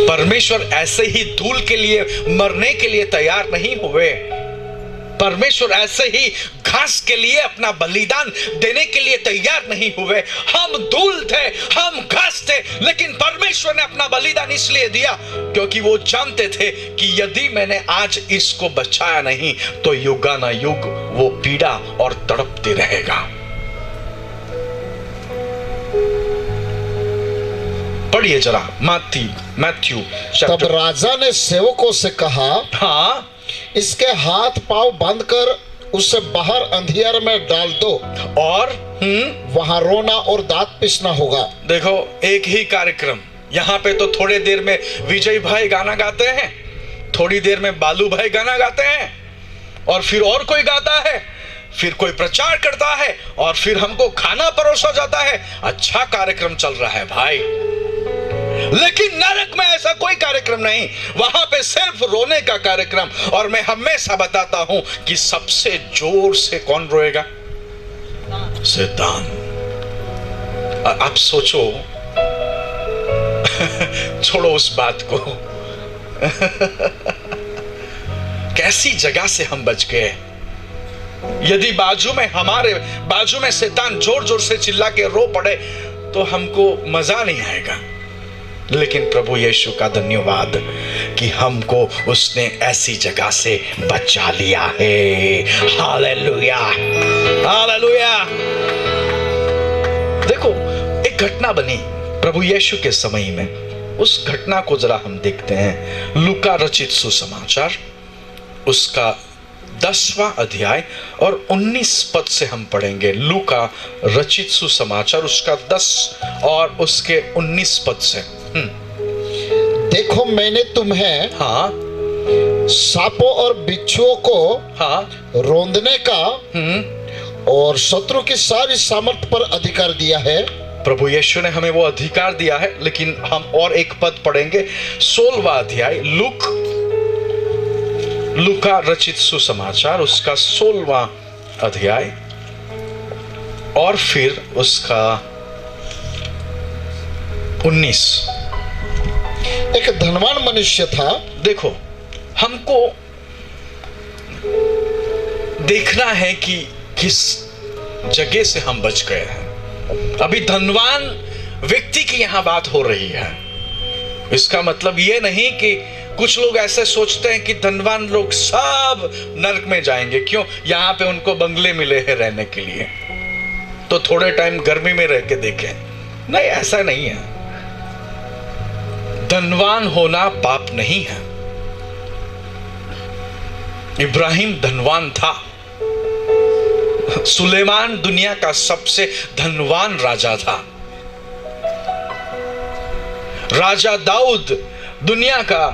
परमेश्वर ऐसे ही धूल के लिए मरने के लिए तैयार नहीं हुए। परमेश्वर ऐसे ही घास के लिए अपना बलिदान देने के लिए तैयार नहीं हुए। हम धूल थे, हम घास थे, लेकिन परमेश्वर ने अपना बलिदान इसलिए दिया क्योंकि वो जानते थे कि यदि मैंने आज इसको बचाया नहीं तो युगानुयुग वो पीड़ा और तड़पते रहेगा। पढ़िए जरा मैथ्यू। तब राजा ने सेवकों से कहा, हाँ, इसके हाथ पांव बांधकर उसे बाहर अंधियार में डाल दो और वहां रोना और दांत पिसना होगा। देखो, एक ही कार्यक्रम। यहाँ पे तो थोड़ी देर में विजय भाई गाना गाते हैं, थोड़ी देर में बालू भाई गाना गाते हैं, और फिर और कोई गाता है, फिर कोई प्रचार करता है, और फिर हमको खाना परोसा जाता है। अच्छा कार्यक्रम चल रहा है भाई, लेकिन नरक में ऐसा कोई कार्यक्रम नहीं। वहां पे सिर्फ रोने का कार्यक्रम। और मैं हमेशा बताता हूं कि सबसे जोर से कौन रोएगा? शैतान। आप सोचो, छोड़ो उस बात को। कैसी जगह से हम बच गए। यदि हमारे बाजू में शैतान जोर जोर से चिल्ला के रो पड़े तो हमको मजा नहीं आएगा। लेकिन प्रभु यीशु का धन्यवाद कि हमको उसने ऐसी जगह से बचा लिया है। Hallelujah, hallelujah. देखो, एक घटना बनी प्रभु यीशु के समय में। उस घटना को जरा हम देखते हैं। लूका रचित सुसमाचार उसका 10वां अध्याय और 19 पद से हम पढ़ेंगे। लूका रचित सुसमाचार उसका 10 और उसके 19 पद से। देखो, मैंने तुम्हें हाँ, सांपों और बिच्छुओं को हाँ, रौंदने का और शत्रु की सारी सामर्थ पर अधिकार दिया है। प्रभु यीशु ने हमें वो अधिकार दिया है। लेकिन हम और एक पद पढ़ेंगे, 16वां अध्याय लूका रचित सुसमाचार उसका 16वां अध्याय और फिर उसका 19। एक धनवान मनुष्य था। देखो, हमको देखना है कि किस जगह से हम बच गए हैं। अभी धनवान व्यक्ति की यहां बात हो रही है। इसका मतलब ये नहीं कि कुछ लोग ऐसे सोचते हैं कि धनवान लोग सब नरक में जाएंगे। क्यों? यहां पे उनको बंगले मिले हैं रहने के लिए, तो थोड़े टाइम गर्मी में रह के देखें। नहीं, ऐसा नहीं है। धनवान होना पाप नहीं है। इब्राहिम धनवान था। सुलेमान दुनिया का सबसे धनवान राजा था। राजा दाऊद दुनिया का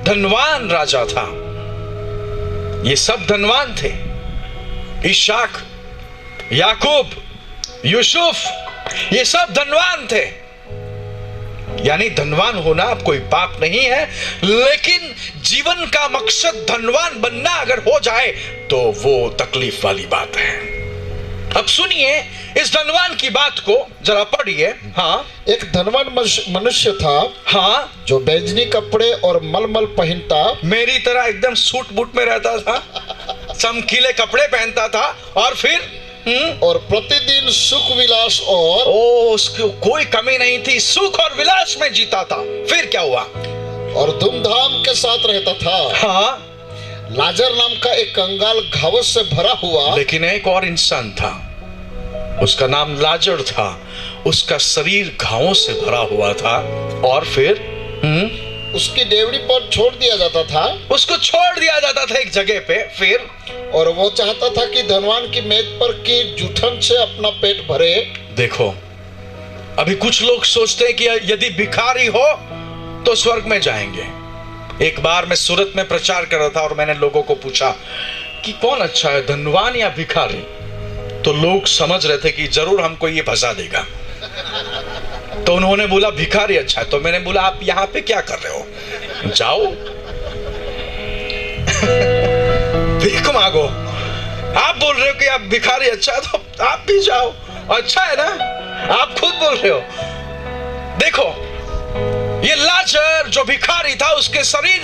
धनवान राजा था। ये सब धनवान थे। इशाक, याकूब, यूसुफ, ये सब धनवान थे। यानी धनवान अब कोई पाप नहीं है, लेकिन जीवन का मकसद धनवान बनना अगर हो जाए तो वो तकलीफ वाली बात है। अब सुनिए इस धनवान की बात को जरा पढ़िए। हाँ, एक धनवान मनुष्य था, हाँ, जो बैंजनी कपड़े और मलमल पहनता, मेरी तरह एकदम सूट बूट में रहता था, चमकीले कपड़े पहनता था, और फिर और प्रतिदिन सुख विलास और उसको कोई कमी नहीं थी, सुख और विलास में जीता था। फिर क्या हुआ? और धूमधाम के साथ रहता था। हाँ, लाजर नाम का एक कंगाल घावों से भरा हुआ। लेकिन एक और इंसान था, उसका नाम लाजर था। उसका शरीर घावों से भरा हुआ था। और फिर उसकी डेवड़ी पर छोड़ दिया जाता था, उसको छोड़ दिया जाता था एक जगह पे। फिर और वो चाहता था कि धनवान की मेज पर की जूठन से अपना पेट भरे। देखो, अभी कुछ लोग सोचते हैं कि यदि भिखारी हो तो स्वर्ग में जाएंगे। एक बार मैं सूरत में प्रचार कर रहा था और मैंने लोगों को पूछा कि कौन अच्छा है, धनवान या भिखारी? तो लोग समझ रहे थे कि जरूर हमको ये फंसा देगा, तो उन्होंने बोला भिखारी अच्छा है। तो मैंने बोला आप यहां पे क्या कर रहे हो, जाओ भीख मांगो। आप बोल रहे हो कि आप भिखारी अच्छा है, तो आप भी जाओ, अच्छा है ना, आप खुद बोल रहे हो। देखो, ये लाजर जो भिखारी था, उसके शरीर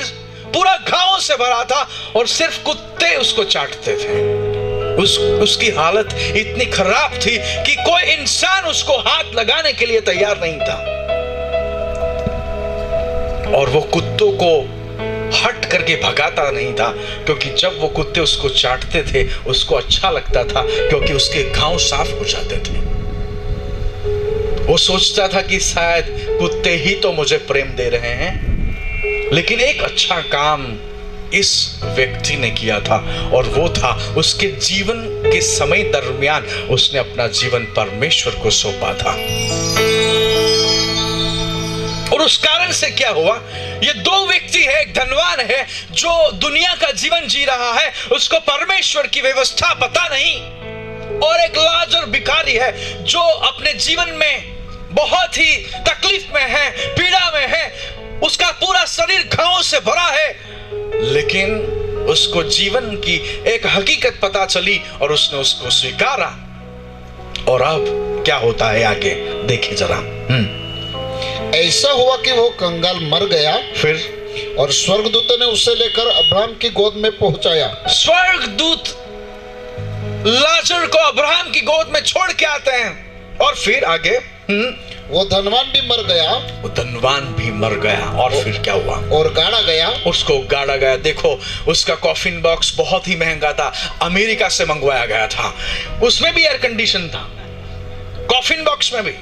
पूरा घावों से भरा था और सिर्फ कुत्ते उसको चाटते थे। उसकी हालत इतनी खराब थी कि कोई इंसान उसको हाथ लगाने के लिए तैयार नहीं था। और वो कुत्तों को हट करके भगाता नहीं था, क्योंकि जब वो कुत्ते उसको चाटते थे उसको अच्छा लगता था, क्योंकि उसके घाव साफ हो जाते थे। वो सोचता था कि शायद कुत्ते ही तो मुझे प्रेम दे रहे हैं। लेकिन एक अच्छा काम इस व्यक्ति ने किया था, और वो था उसके जीवन के समय दरमियान उसने अपना जीवन परमेश्वर को सौंपा था। और उस कारण से क्या हुआ, ये दो व्यक्ति है, एक धनवान है जो दुनिया का जीवन जी रहा है, उसको परमेश्वर की व्यवस्था पता नहीं, और एक लाजर भिखारी है जो अपने जीवन में बहुत ही तकलीफ में है, पीड़ा में है, उसका पूरा शरीर घावों से भरा है, लेकिन उसको जीवन की एक हकीकत पता चली और उसने उसको स्वीकारा। और अब क्या होता है आगे देखिए जरा। ऐसा हुआ कि वो कंगाल मर गया, फिर और स्वर्गदूत ने उसे लेकर अब्राहम की गोद में पहुंचाया। स्वर्गदूत लाजर को अब्राहम की गोद में छोड़ के आते हैं, और फिर आगे वो धनवान भी मर गया, वो धनवान भी मर गया, और फिर क्या हुआ, और गाड़ा गया, उसको गाड़ा गया। देखो, उसका कॉफिन बॉक्स बहुत ही महंगा था, अमेरिका से मंगवाया गया था, उसमें भी एयर कंडीशन था, कॉफिन बॉक्स में भी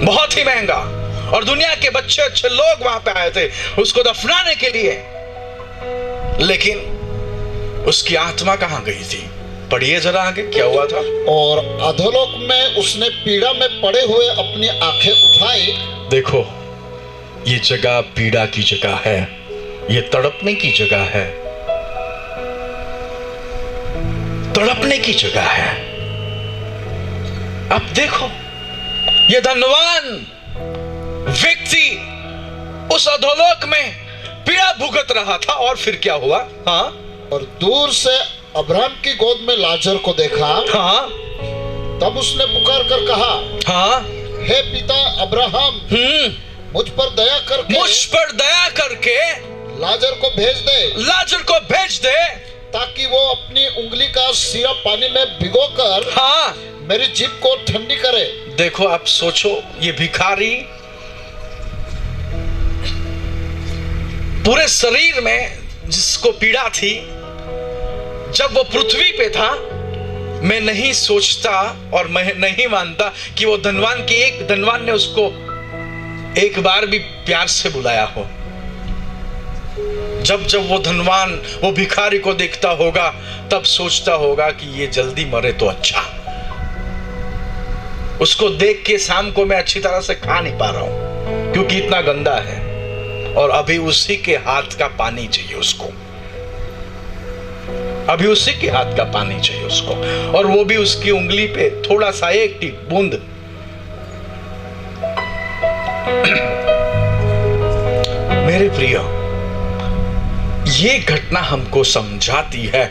बहुत ही महंगा, और दुनिया के अच्छे अच्छे लोग वहां पे आए थे उसको दफनाने के लिए। लेकिन उसकी आत्मा कहां गई थी, पढ़िए जरा आगे क्या हुआ था। और अधोलोक में उसने पीड़ा में पड़े हुए अपनी आंखें उठाई। देखो, ये जगह पीड़ा की जगह है, ये तड़पने की जगह है, तड़पने की जगह है। अब देखो, ये धनवान व्यक्ति उस अधोलोक में पीड़ा भुगत रहा था, और फिर क्या हुआ। हाँ, और दूर से अब्राहम की गोद में लाजर को देखा। हाँ, तब उसने पुकार कर कहा, हाँ, हे पिता अब्राहम, मुझ पर दया करके लाजर को भेज दे, लाजर को भेज दे, ताकि वो अपनी उंगली का सिरा पानी में भिगोकर हाँ, मेरी जीभ को ठंडी करे। देखो, आप सोचो, ये भिखारी पूरे शरीर में जिसको पीड़ा थी, जब वो पृथ्वी पे था, मैं नहीं सोचता और मैं नहीं मानता कि वो धनवान ने उसको एक बार भी प्यार से बुलाया हो। जब वो धनवान वो भिखारी को देखता होगा, तब सोचता होगा कि ये जल्दी मरे तो अच्छा। उसको देख के शाम को मैं अच्छी तरह से खा नहीं पा रहा हूं, क्योंकि इतना गंदा है, और अभी उसी के हाथ का पानी चाहिए उसको, अभी उसी के हाथ का पानी चाहिए उसको, और वो भी उसकी उंगली पे थोड़ा सा, एक टीप बूंद। मेरे प्रिय, ये घटना हमको समझाती है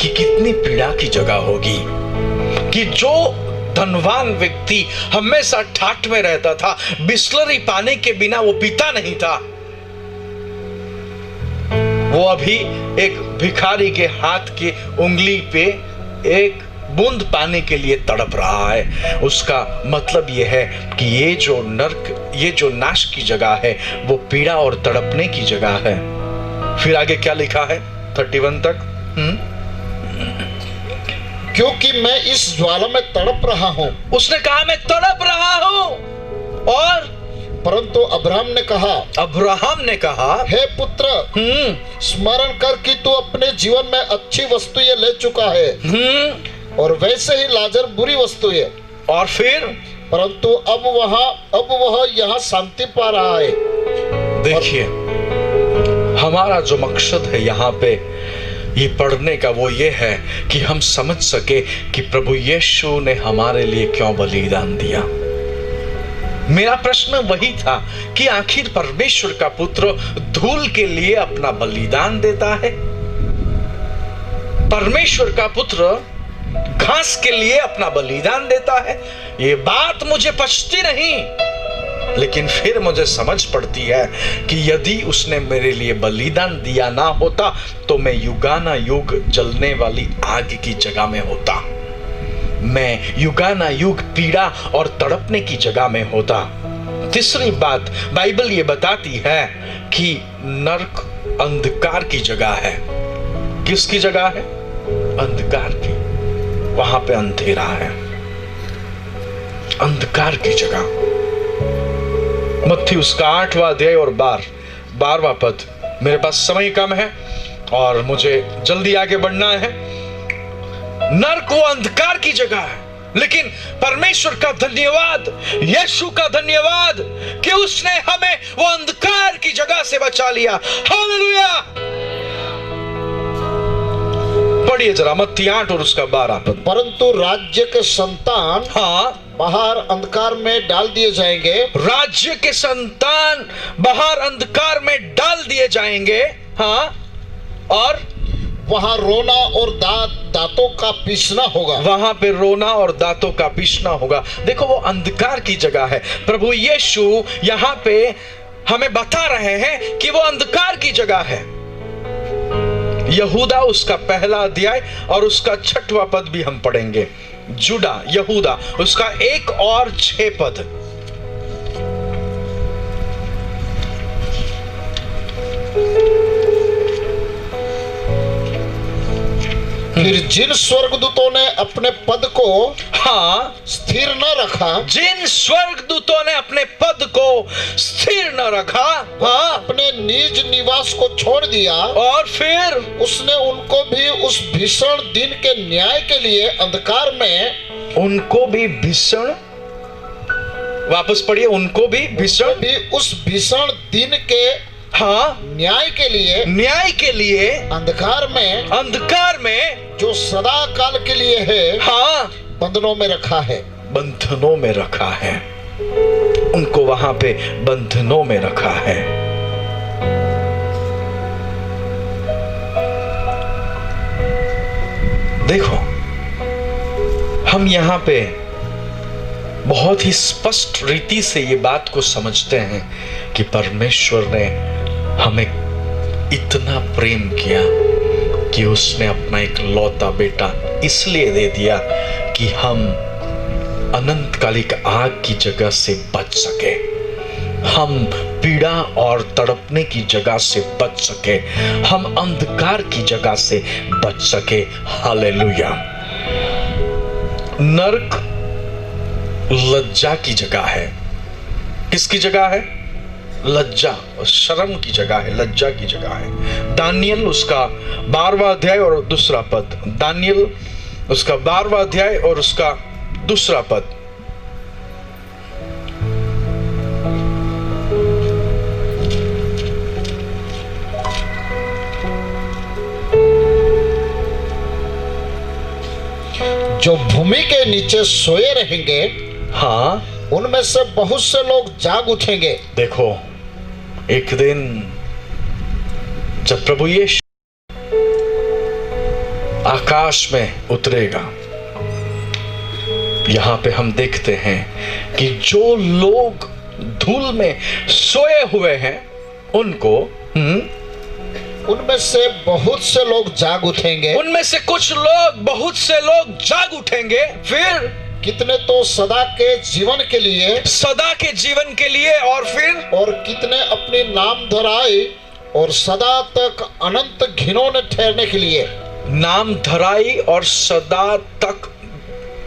कि कितनी पीड़ा की जगह होगी, कि जो धनवान व्यक्ति हमेशा ठाठ में रहता था, बिस्लरी पानी के बिना वो पीता नहीं था, वो अभी एक भिखारी के हाथ की उंगली पे एक बूंद पाने के लिए तड़प रहा है। उसका मतलब यह है कि ये जो नरक, ये जो नाश की जगह है, वो पीड़ा और तड़पने की जगह है। फिर आगे क्या लिखा है 31 तक। क्योंकि मैं इस ज्वाला में तड़प रहा हूं। उसने कहा मैं तड़प रहा हूं, और परंतु अब्राहम ने कहा हे पुत्र, स्मरण कर कि तू अपने जीवन में अच्छी वस्तुएं ले चुका है और वैसे ही लाजर बुरी वस्तुएं, और फिर परंतु अब वह यहाँ शांति पा रहा है। देखिए, हमारा जो मकसद है यहाँ पे ये पढ़ने का वो ये है कि हम समझ सके कि प्रभु यीशु ने हमारे लिए क्यों बलिदान दिया। मेरा प्रश्न वही था कि आखिर परमेश्वर का पुत्र धूल के लिए अपना बलिदान देता है, परमेश्वर का पुत्र घास के लिए अपना बलिदान देता है। ये बात मुझे पचती नहीं, लेकिन फिर मुझे समझ पड़ती है कि यदि उसने मेरे लिए बलिदान दिया ना होता तो मैं युगाना युग जलने वाली आग की जगह में होता, मैं युगाना युग पीड़ा और तड़पने की जगह में होता। तीसरी बात, बाइबल ये बताती है कि नरक अंधकार की जगह है। किसकी जगह है? अंधकार की। वहां पे अंधेरा है, अंधकार की जगह। मत्ती उसका 8वां अध्याय और 12वां पद। मेरे पास समय कम है और मुझे जल्दी आगे बढ़ना है। नरक वो अंधकार की जगह है, लेकिन परमेश्वर का धन्यवाद, यीशु का धन्यवाद कि उसने हमें वो अंधकार की जगह से बचा लिया। हालेलुया। पढ़िए जरा मत्ती 8 और उसका 12 पद। परंतु राज्य के संतान बाहर अंधकार में डाल दिए जाएंगे। राज्य के संतान बाहर अंधकार में डाल दिए जाएंगे। और वहां रोना और दांतों का पीसना होगा। वहां पे रोना और दांतों का पीसना होगा। देखो, वो अंधकार की जगह है। प्रभु यीशु यहाँ पे हमें बता रहे हैं कि वो अंधकार की जगह है। यहूदा उसका 1 अध्याय और उसका 6वां पद भी हम पढ़ेंगे। जुड़ा, यहूदा उसका 1 और 6 पद। फिर जिन स्वर्गदूतों ने अपने पद को स्थिर न रखा, जिन स्वर्गदूतों ने अपने पद को स्थिर न रखा, अपने निज निवास को छोड़ दिया, और फिर उसने उनको भी उस भीषण दिन के न्याय के लिए अंधकार में, उनको भी भीषण, वापस पढ़िए, उनको भी भीषण, भी उस भीषण दिन के न्याय के लिए अंधकार में जो सदा काल के लिए है, बंधनों में रखा है। बंधनों में रखा है, उनको वहां पे बंधनों में रखा है। देखो, हम यहां पे बहुत ही स्पष्ट रीति से ये बात को समझते हैं कि परमेश्वर ने हमें इतना प्रेम किया कि उसने अपना एक लौता बेटा इसलिए दे दिया कि हम अनंतकालिक आग की जगह से बच सके, हम पीड़ा और तड़पने की जगह से बच सके, हम अंधकार की जगह से बच सके। हालेलुया। नरक लज्जा की जगह है। किसकी जगह है? लज्जा, शर्म की जगह है, लज्जा की जगह है। दानियल उसका 12वां अध्याय और 2 पद। दानियल उसका 12वां अध्याय और उसका 2 पद। जो भूमि के नीचे सोए रहेंगे, उनमें से बहुत से लोग जाग उठेंगे। देखो, एक दिन जब प्रभु यीशु आकाश में उतरेगा, यहां पे हम देखते हैं कि जो लोग धूल में सोए हुए हैं उनको उनमें से बहुत से लोग जाग उठेंगे। उनमें से कुछ लोग, बहुत से लोग जाग उठेंगे। फिर कितने तो सदा के जीवन के लिए, और कितने अपनी नाम धराई और सदा तक अनंत घिनौने ठहरने के लिए। नाम धराई और सदा तक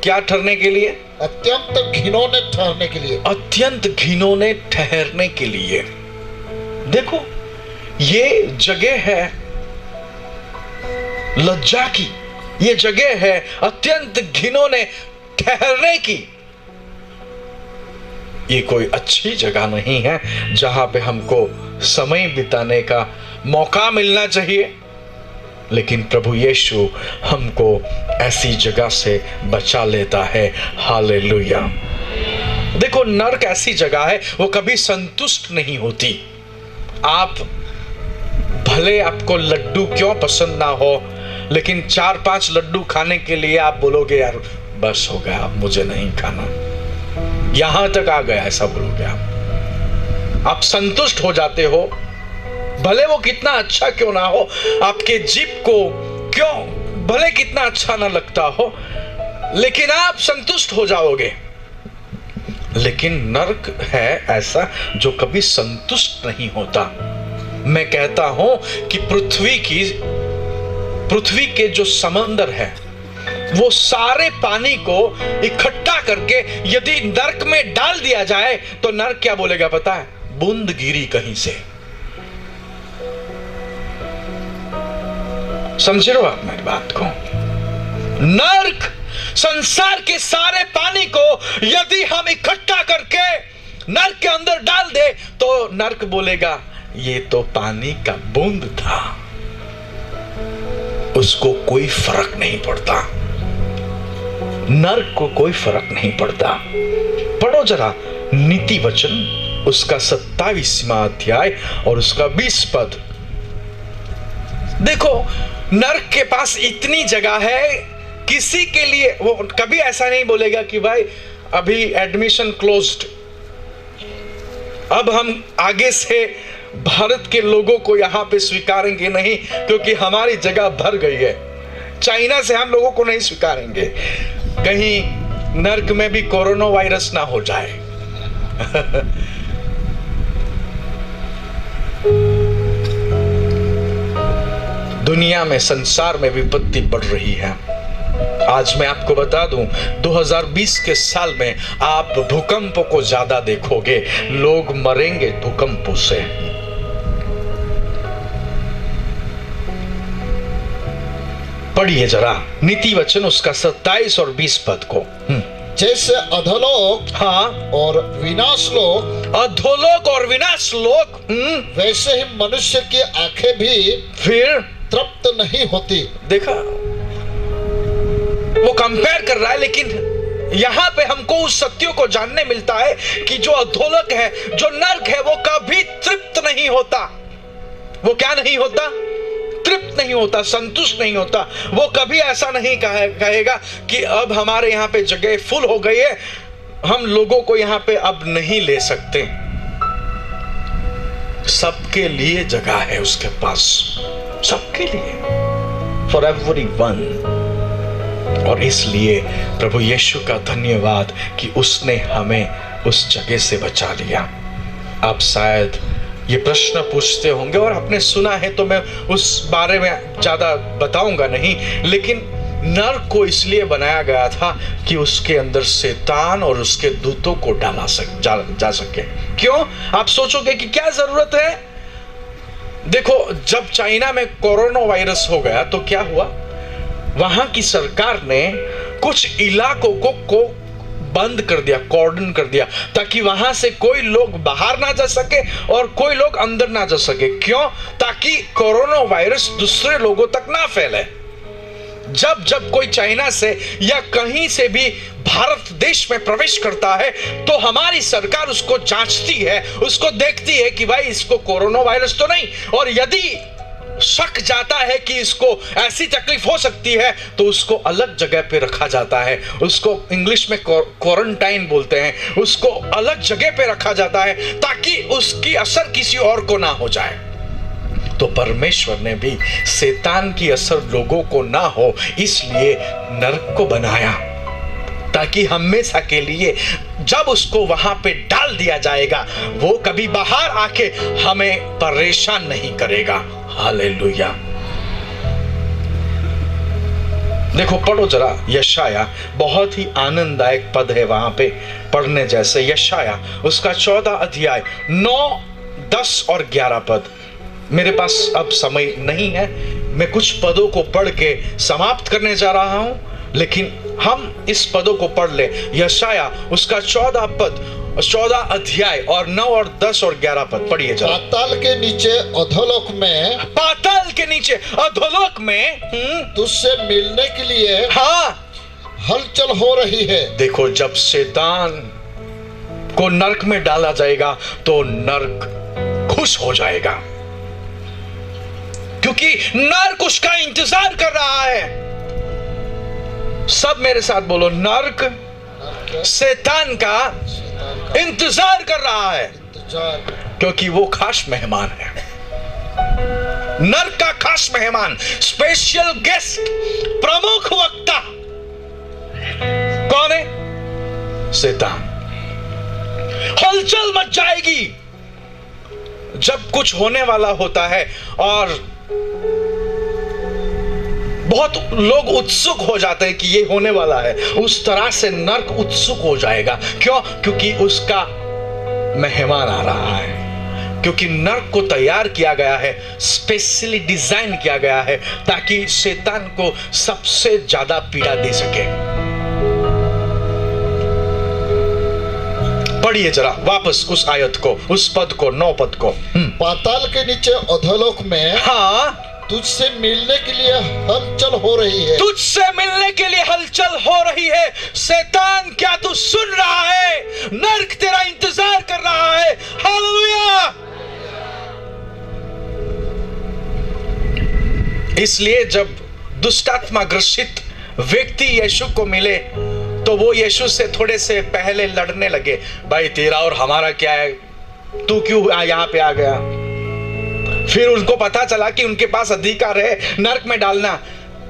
क्या ठहरने के लिए? अत्यंत घिनौने ठहरने के लिए, अत्यंत घिनौने ठहरने के लिए। देखो, ये जगह है लज्जा की, ये जगह है अत्यंत घिनौने ठहरने की। ये कोई अच्छी जगह नहीं है जहां पे हमको समय बिताने का मौका मिलना चाहिए। लेकिन प्रभु यीशु हमको ऐसी जगह से बचा लेता है। हालेलुया। देखो, नरक ऐसी जगह है, वो कभी संतुष्ट नहीं होती। आप भले आपको लड्डू क्यों पसंद ना हो, लेकिन 4-5 लड्डू खाने के लिए आप बोलोगे यार बस हो गया, अब मुझे नहीं खाना, यहां तक आ गया, ऐसा बोलोगे आप संतुष्ट हो जाते हो। भले वो कितना अच्छा क्यों ना हो, आपके जीभ को क्यों भले कितना अच्छा ना लगता हो, लेकिन आप संतुष्ट हो जाओगे। लेकिन नरक है ऐसा जो कभी संतुष्ट नहीं होता। मैं कहता हूं कि पृथ्वी के जो समंदर है, वो सारे पानी को इकट्ठा करके यदि नरक में डाल दिया जाए तो नरक क्या बोलेगा पता है? बूंद गिरी कहीं से। समझ रहे हो आप मेरी बात को? नरक, संसार के सारे पानी को यदि हम इकट्ठा करके नरक के अंदर डाल दे तो नरक बोलेगा ये तो पानी का बूंद था, उसको कोई फर्क नहीं पड़ता। नरक को कोई फर्क नहीं पड़ता। पढ़ो जरा नीति वचन उसका 27वां अध्याय और उसका 20 पद। देखो, नरक के पास इतनी जगह है, किसी के लिए वो कभी ऐसा नहीं बोलेगा कि भाई अभी एडमिशन क्लोज्ड, अब हम आगे से भारत के लोगों को यहां पे स्वीकारेंगे नहीं क्योंकि हमारी जगह भर गई है। चाइना से हम लोगों को नहीं स्वीकारेंगे, कहीं नरक में भी कोरोना वायरस ना हो जाए। दुनिया में, संसार में विपत्ति बढ़ रही है। आज मैं आपको बता दूं, 2020 के साल में आप भूकंपों को ज्यादा देखोगे, लोग मरेंगे भूकंपों से। पढ़िए जरा नीति वचन उसका 27 और 20 पद को। जैसे अधोलोक हाँ और विनाशलोक, अधोलोक और विनाशलोक, वैसे ही मनुष्य की आंखें भी फिर तृप्त नहीं होती। देखा, वो कंपेयर कर रहा है, लेकिन यहां पे हमको उस सत्यों को जानने मिलता है कि जो अधोलोक है, जो नरक है, वो कभी तृप्त नहीं होता। वो क्या नहीं होता? तृप्त नहीं होता, संतुष्ट नहीं होता। वो कभी ऐसा नहीं कहेगा कि अब हमारे यहाँ पे जगह फुल हो गई है, हम लोगों को यहाँ पे अब नहीं ले सकते। सबके लिए जगह है उसके पास, सबके लिए, फॉर एवरीवन। और इसलिए प्रभु यीशु का धन्यवाद कि उसने हमें उस जगह से बचा लिया। आप शायद ये प्रश्न पूछते होंगे, और आपने सुना है तो मैं उस बारे में ज्यादा बताऊंगा नहीं, लेकिन नरक को इसलिए बनाया गया था कि उसके अंदर शैतान और उसके दूतों को डाला जा सके। क्यों? आप सोचोगे कि क्या जरूरत है? देखो, जब चाइना में कोरोना वायरस हो गया तो क्या हुआ? वहां की सरकार ने कुछ इलाकों को बंद कर दिया, कॉर्डन कर दिया, ताकि वहां से कोई लोग बाहर ना जा सके और कोई लोग अंदर ना जा सके। क्यों? ताकि कोरोना वायरस दूसरे लोगों तक ना फैले। जब कोई चाइना से या कहीं से भी भारत देश में प्रवेश करता है तो हमारी सरकार उसको जांचती है, उसको देखती है कि भाई इसको कोरोना वायरस तो नहीं, और यदि शक जाता है कि इसको ऐसी तकलीफ हो सकती है तो उसको अलग जगह पे रखा जाता है। उसको इंग्लिश में क्वारंटाइन बोलते हैं। उसको अलग जगह पे रखा जाता है ताकि उसकी असर किसी और को ना हो जाए। तो परमेश्वर ने भी शैतान की असर लोगों को ना हो, इसलिए नरक को बनाया, ताकि हमेशा के लिए जब उसको वहां पे डाल दिया जाएगा वो कभी बाहर आके हमें परेशान नहीं करेगा। हालेलुया। देखो पढ़ो जरा यशाया, बहुत ही आनंददायक पद है वहां पे पढ़ने जैसे। यशाया उसका 14 अध्याय 9, 10 और 11 पद। मेरे पास अब समय नहीं है, मैं कुछ पदों को पढ़ के समाप्त करने जा रहा हूं, लेकिन हम इस पदों को पढ़ ले। यशाया उसका 14 अध्याय और 9 और 10 और 11 पद पढ़िए जरा। पाताल के नीचे अधोलोक में, पाताल के नीचे अधोलोक में तुझसे मिलने के लिए हाँ हलचल हो रही है। देखो जब शैतान को नरक में डाला जाएगा तो नरक खुश हो जाएगा, क्योंकि नरक उसका इंतजार कर रहा है। सब मेरे साथ बोलो, नरक शैतान का इंतजार कर रहा है, क्योंकि वो खास मेहमान है। नरक का खास मेहमान, स्पेशल गेस्ट, प्रमुख वक्ता कौन है? शैतान। हलचल मच जाएगी जब कुछ होने वाला होता है और बहुत लोग उत्सुक हो जाते हैं कि ये होने वाला है। उस तरह से नरक उत्सुक हो जाएगा। क्यों? क्योंकि उसका मेहमान आ रहा है, क्योंकि नरक को तैयार किया गया है, स्पेशली डिजाइन किया गया है ताकि शैतान को सबसे ज्यादा पीड़ा दे सके। पढ़िए जरा वापस उस आयत को, उस पद को, 9 पद को। पाताल के नीचे अधोलोक में हाँ तुझसे मिलने के लिए हलचल हो रही है। तुझसे मिलने के लिए हलचल हो रही है। शैतान क्या तू सुन रहा है? नरक तेरा इंतजार कर रहा है। हालेलुया। इसलिए जब दुष्टात्मा ग्रसित व्यक्ति यीशु को मिले तो वो यीशु से थोड़े से पहले लड़ने लगे, भाई तेरा और हमारा क्या है, तू क्यों यहाँ पे आ गया? फिर उनको पता चला कि उनके पास अधिकार है नरक में डालना,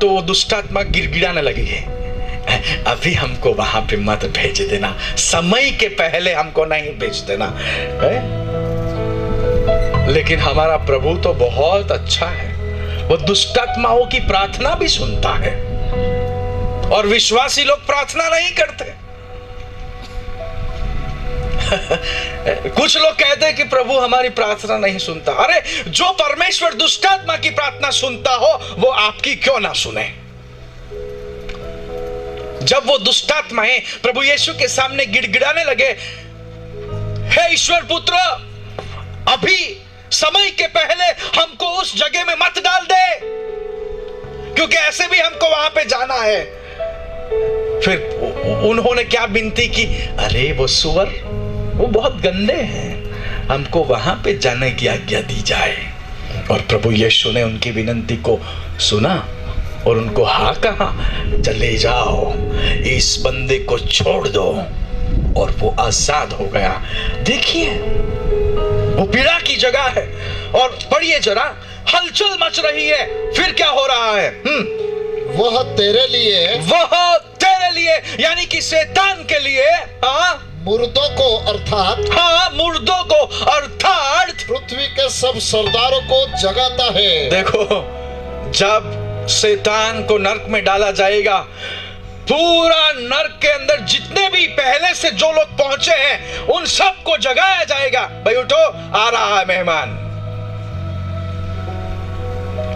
तो वो दुष्टात्मा गिड़गिड़ाने लगी है, अभी हमको वहां पे मत भेज देना, समय के पहले हमको नहीं भेज देना है? लेकिन हमारा प्रभु तो बहुत अच्छा है, वो दुष्टात्माओं की प्रार्थना भी सुनता है और विश्वासी लोग प्रार्थना नहीं करते। कुछ लोग कहते हैं कि प्रभु हमारी प्रार्थना नहीं सुनता। अरे जो परमेश्वर दुष्टात्मा की प्रार्थना सुनता हो वो आपकी क्यों ना सुने? जब वो दुष्टात्माएं प्रभु यीशु के सामने गिड़गिड़ाने लगे, हे ईश्वर पुत्र, अभी समय के पहले हमको उस जगह में मत डाल दे, क्योंकि ऐसे भी हमको वहां पे जाना है। फिर उन्होंने क्या विनती की? अरे वो सुअर, वो बहुत गंदे हैं, हमको वहां पे जाने की आज्ञा दी जाए। और प्रभु यीशु ने उनकी विनती को सुना और उनको हाँ कहा, चले जाओ, इस बंदे को छोड़ दो, और वो आजाद हो गया। देखिए वो पीड़ा की जगह है। और पढ़िए जरा, हलचल मच रही है। फिर क्या हो रहा है? वह तेरे लिए, यानी कि शैतान के लिए, हाँ, मुर्दों को अर्थात, हाँ, मुर्दों को अर्थात पृथ्वी के सब सरदारों को जगाता है। देखो जब शैतान को नरक में डाला जाएगा, पूरा नरक के अंदर जितने भी पहले से जो लोग पहुंचे हैं उन सबको जगाया जाएगा। भाई उठो, आ रहा है मेहमान,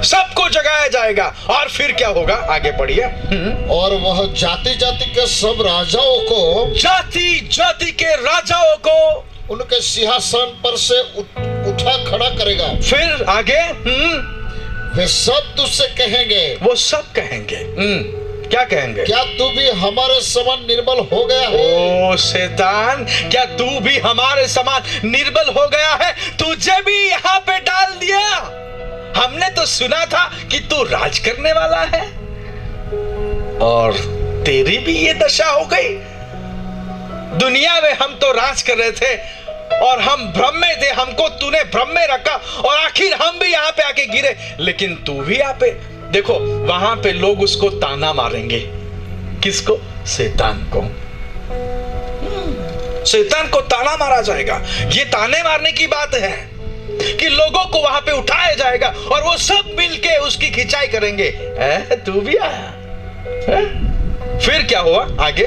सबको जगाया जाएगा। और फिर क्या होगा? आगे पढ़िए। और वह जाति जाति के सब राजाओं को, जाति जाति के राजाओं को उनके सिंहासन पर से उठा खड़ा करेगा। फिर आगे, वे सब तुझसे कहेंगे, वो सब कहेंगे, क्या कहेंगे? क्या तू भी हमारे समान निर्बल हो गया है? ओ शैतान, क्या तू भी हमारे समान निर्बल हो गया है? तुझे भी यहाँ पे डाल दिया। हमने तो सुना था कि तू राज करने वाला है और तेरी भी ये दशा हो गई। दुनिया में हम तो राज कर रहे थे और हम भ्रम में थे, हमको तूने भ्रम में रखा और आखिर हम भी यहाँ पे आके गिरे। लेकिन तू भी यहाँ पे देखो, वहां पे लोग उसको ताना मारेंगे। किसको? शैतान को। शैतान को ताना मारा जाएगा। ये ताने मारने की बात है कि लोगों को वहां पे उठाया जाएगा और वो सब मिलके उसकी खिंचाई करेंगे। तू भी आया, फिर क्या हुआ आगे?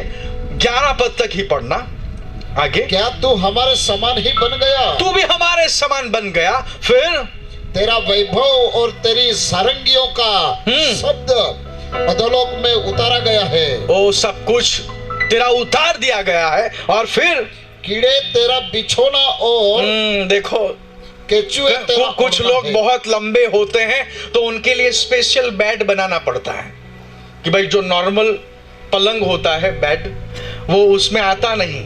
11 पद तक ही पढ़ना आगे। क्या तू हमारे समान ही बन गया? तू भी हमारे समान बन गया। फिर तेरा वैभव और तेरी सारंगियों का शब्द अधोलोक में उतारा गया है। ओ, सब कुछ तेरा उतार दिया गया है। और फिर कीड़े तेरा बिछोना और देखो केचुए तेरा कुछ लोग बहुत लंबे होते हैं तो उनके लिए स्पेशल बेड बनाना पड़ता है कि भाई जो नॉर्मल पलंग होता है बेड वो उसमें आता नहीं।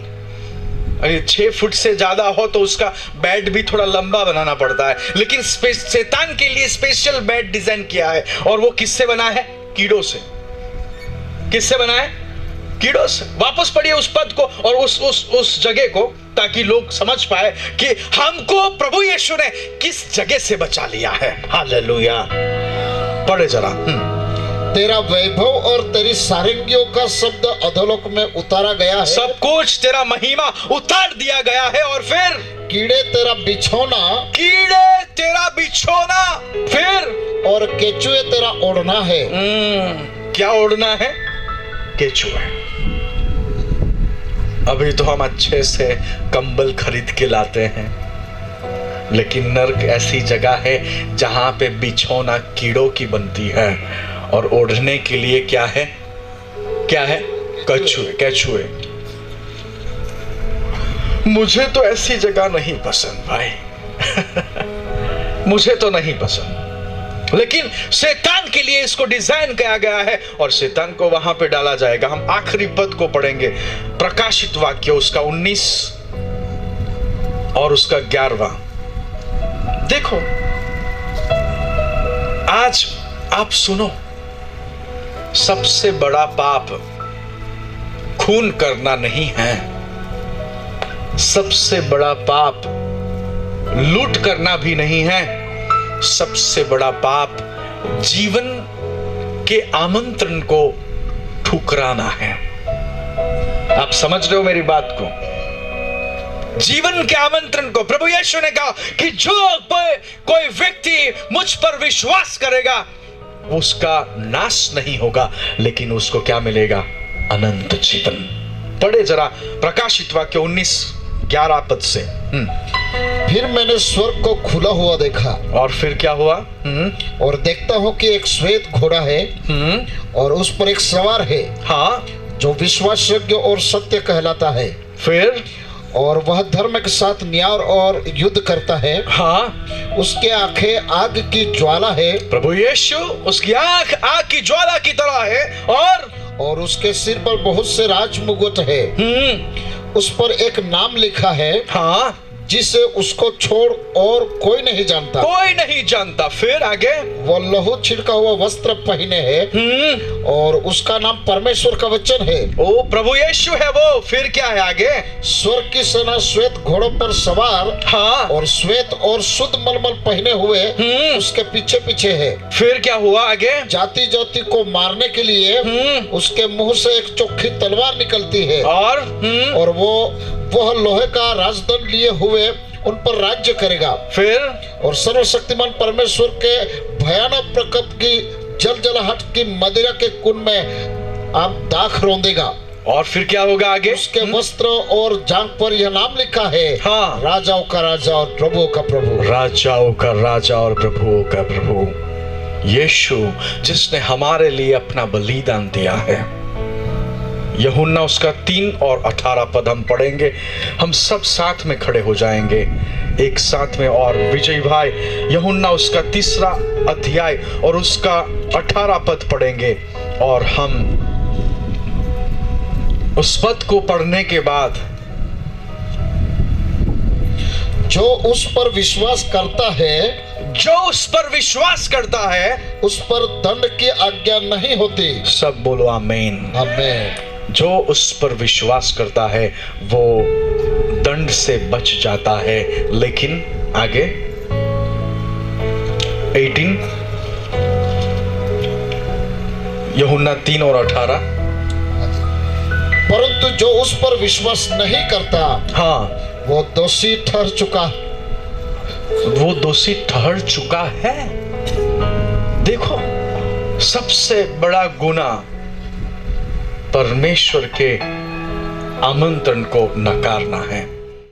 अरे 6 फुट से ज्यादा हो तो उसका बेड भी थोड़ा लंबा बनाना पड़ता है। लेकिन शैतान के लिए स्पेशल बेड डिजाइन किया है। और वो किससे बना है? कीड़ों से। किससे बना है? कीड़ों से। वापस पढ़िए उस पद को और उस जगह को, ताकि लोग समझ पाए कि हमको प्रभु यीशु ने किस जगह से बचा लिया है। हालेलुया। पढ़े जरा। तेरा वैभव और तेरी सारंगियों का शब्द अधोलोक में उतारा गया है। सब कुछ तेरा महिमा उतार दिया गया है। और फिर कीड़े तेरा बिछोना, कीड़े तेरा बिछोना, फिर और केचुए तेरा ओढ़ना है। क्या ओढ़ना है? केचुए। अभी तो हम अच्छे से कंबल खरीद के लाते हैं, लेकिन नर्क ऐसी जगह है जहां पे बिछौना कीड़ों की बनती है और ओढ़ने के लिए क्या है? क्या है? कछुए। केचुए। मुझे तो ऐसी जगह नहीं पसंद भाई। मुझे तो नहीं पसंद, लेकिन शैतान के लिए इसको डिजाइन किया गया है और शैतान को वहां पे डाला जाएगा। हम आखिरी पद को पढ़ेंगे, प्रकाशित वाक्य उसका 19 और उसका 11वां। देखो आज आप सुनो, सबसे बड़ा पाप खून करना नहीं है। सबसे बड़ा पाप लूट करना भी नहीं है। सबसे बड़ा पाप जीवन के आमंत्रण को ठुकराना है। आप समझ रहे हो मेरी बात को? जीवन के आमंत्रण को प्रभु यीशु ने कहा कि जो कोई व्यक्ति मुझ पर विश्वास करेगा उसका नाश नहीं होगा, लेकिन उसको क्या मिलेगा? अनंत जीवन। पढ़े जरा प्रकाशित वाक्य 19-11 पद से। फिर मैंने स्वर्ग को खुला हुआ देखा। और फिर क्या हुआ? और देखता हूं कि एक श्वेत घोड़ा है और उस पर एक सवार है। हाँ, जो विश्वासयोग्य और सत्य कहलाता है। फिर और वह धर्म के साथ न्याय और युद्ध करता है। हाँ, उसके आंखें आग की ज्वाला है। प्रभु यीशु उसकी आंख आग की ज्वाला की तरह है। और उसके सिर पर बहुत से राजमुकुट है। उस पर एक नाम लिखा है। हाँ, जिसे उसको छोड़ और कोई नहीं जानता। कोई नहीं जानता। फिर आगे? वो लहू छिड़का हुआ वस्त्र पहने है और उसका नाम परमेश्वर का वचन है। ओ प्रभु यीशु है वो। फिर क्या है आगे? स्वर्ग की सेना श्वेत घोड़ों पर सवार। हाँ, और श्वेत और शुद्ध मलमल पहने हुए उसके पीछे पीछे है। फिर क्या हुआ आगे? जाति जाति को मारने के लिए उसके मुंह से एक चोखी तलवार निकलती है। और वह लोहे का राजदंड लिए हुए उन पर राज्य करेगा। फिर? और सर्वशक्तिमान परमेश्वर के भयानक प्रकोप की जलजलाहट की मदिरा के कुंड में आप दाख रौंदेगा। और फिर क्या होगा आगे? उसके वस्त्र और जांघ पर यह नाम लिखा है। हाँ, राजाओं का राजा और प्रभुओं का प्रभु। राजाओं का राजा और प्रभुओं का प्रभु। यीशु जिसने हमारे लिए अपना बलिदान दिया है। यूहन्ना उसका 3 और 18 पद हम पढ़ेंगे। हम सब साथ में खड़े हो जाएंगे एक साथ में। और विजय भाई यूहन्ना उसका 3रा अध्याय और उसका 18 पद पढ़ेंगे। और हम उस पद को पढ़ने के बाद जो उस पर विश्वास करता है, जो उस पर विश्वास करता है उस पर दंड की आज्ञा नहीं होती। सब बोलो आमीन। आमीन। जो उस पर विश्वास करता है वो दंड से बच जाता है। लेकिन आगे 18 यूहन्ना 3 और 18। परंतु जो उस पर विश्वास नहीं करता, हाँ, वो दोषी ठहर चुका। वो दोषी ठहर चुका है। देखो सबसे बड़ा गुनाह परमेश्वर के आमंत्रण को नकारना है।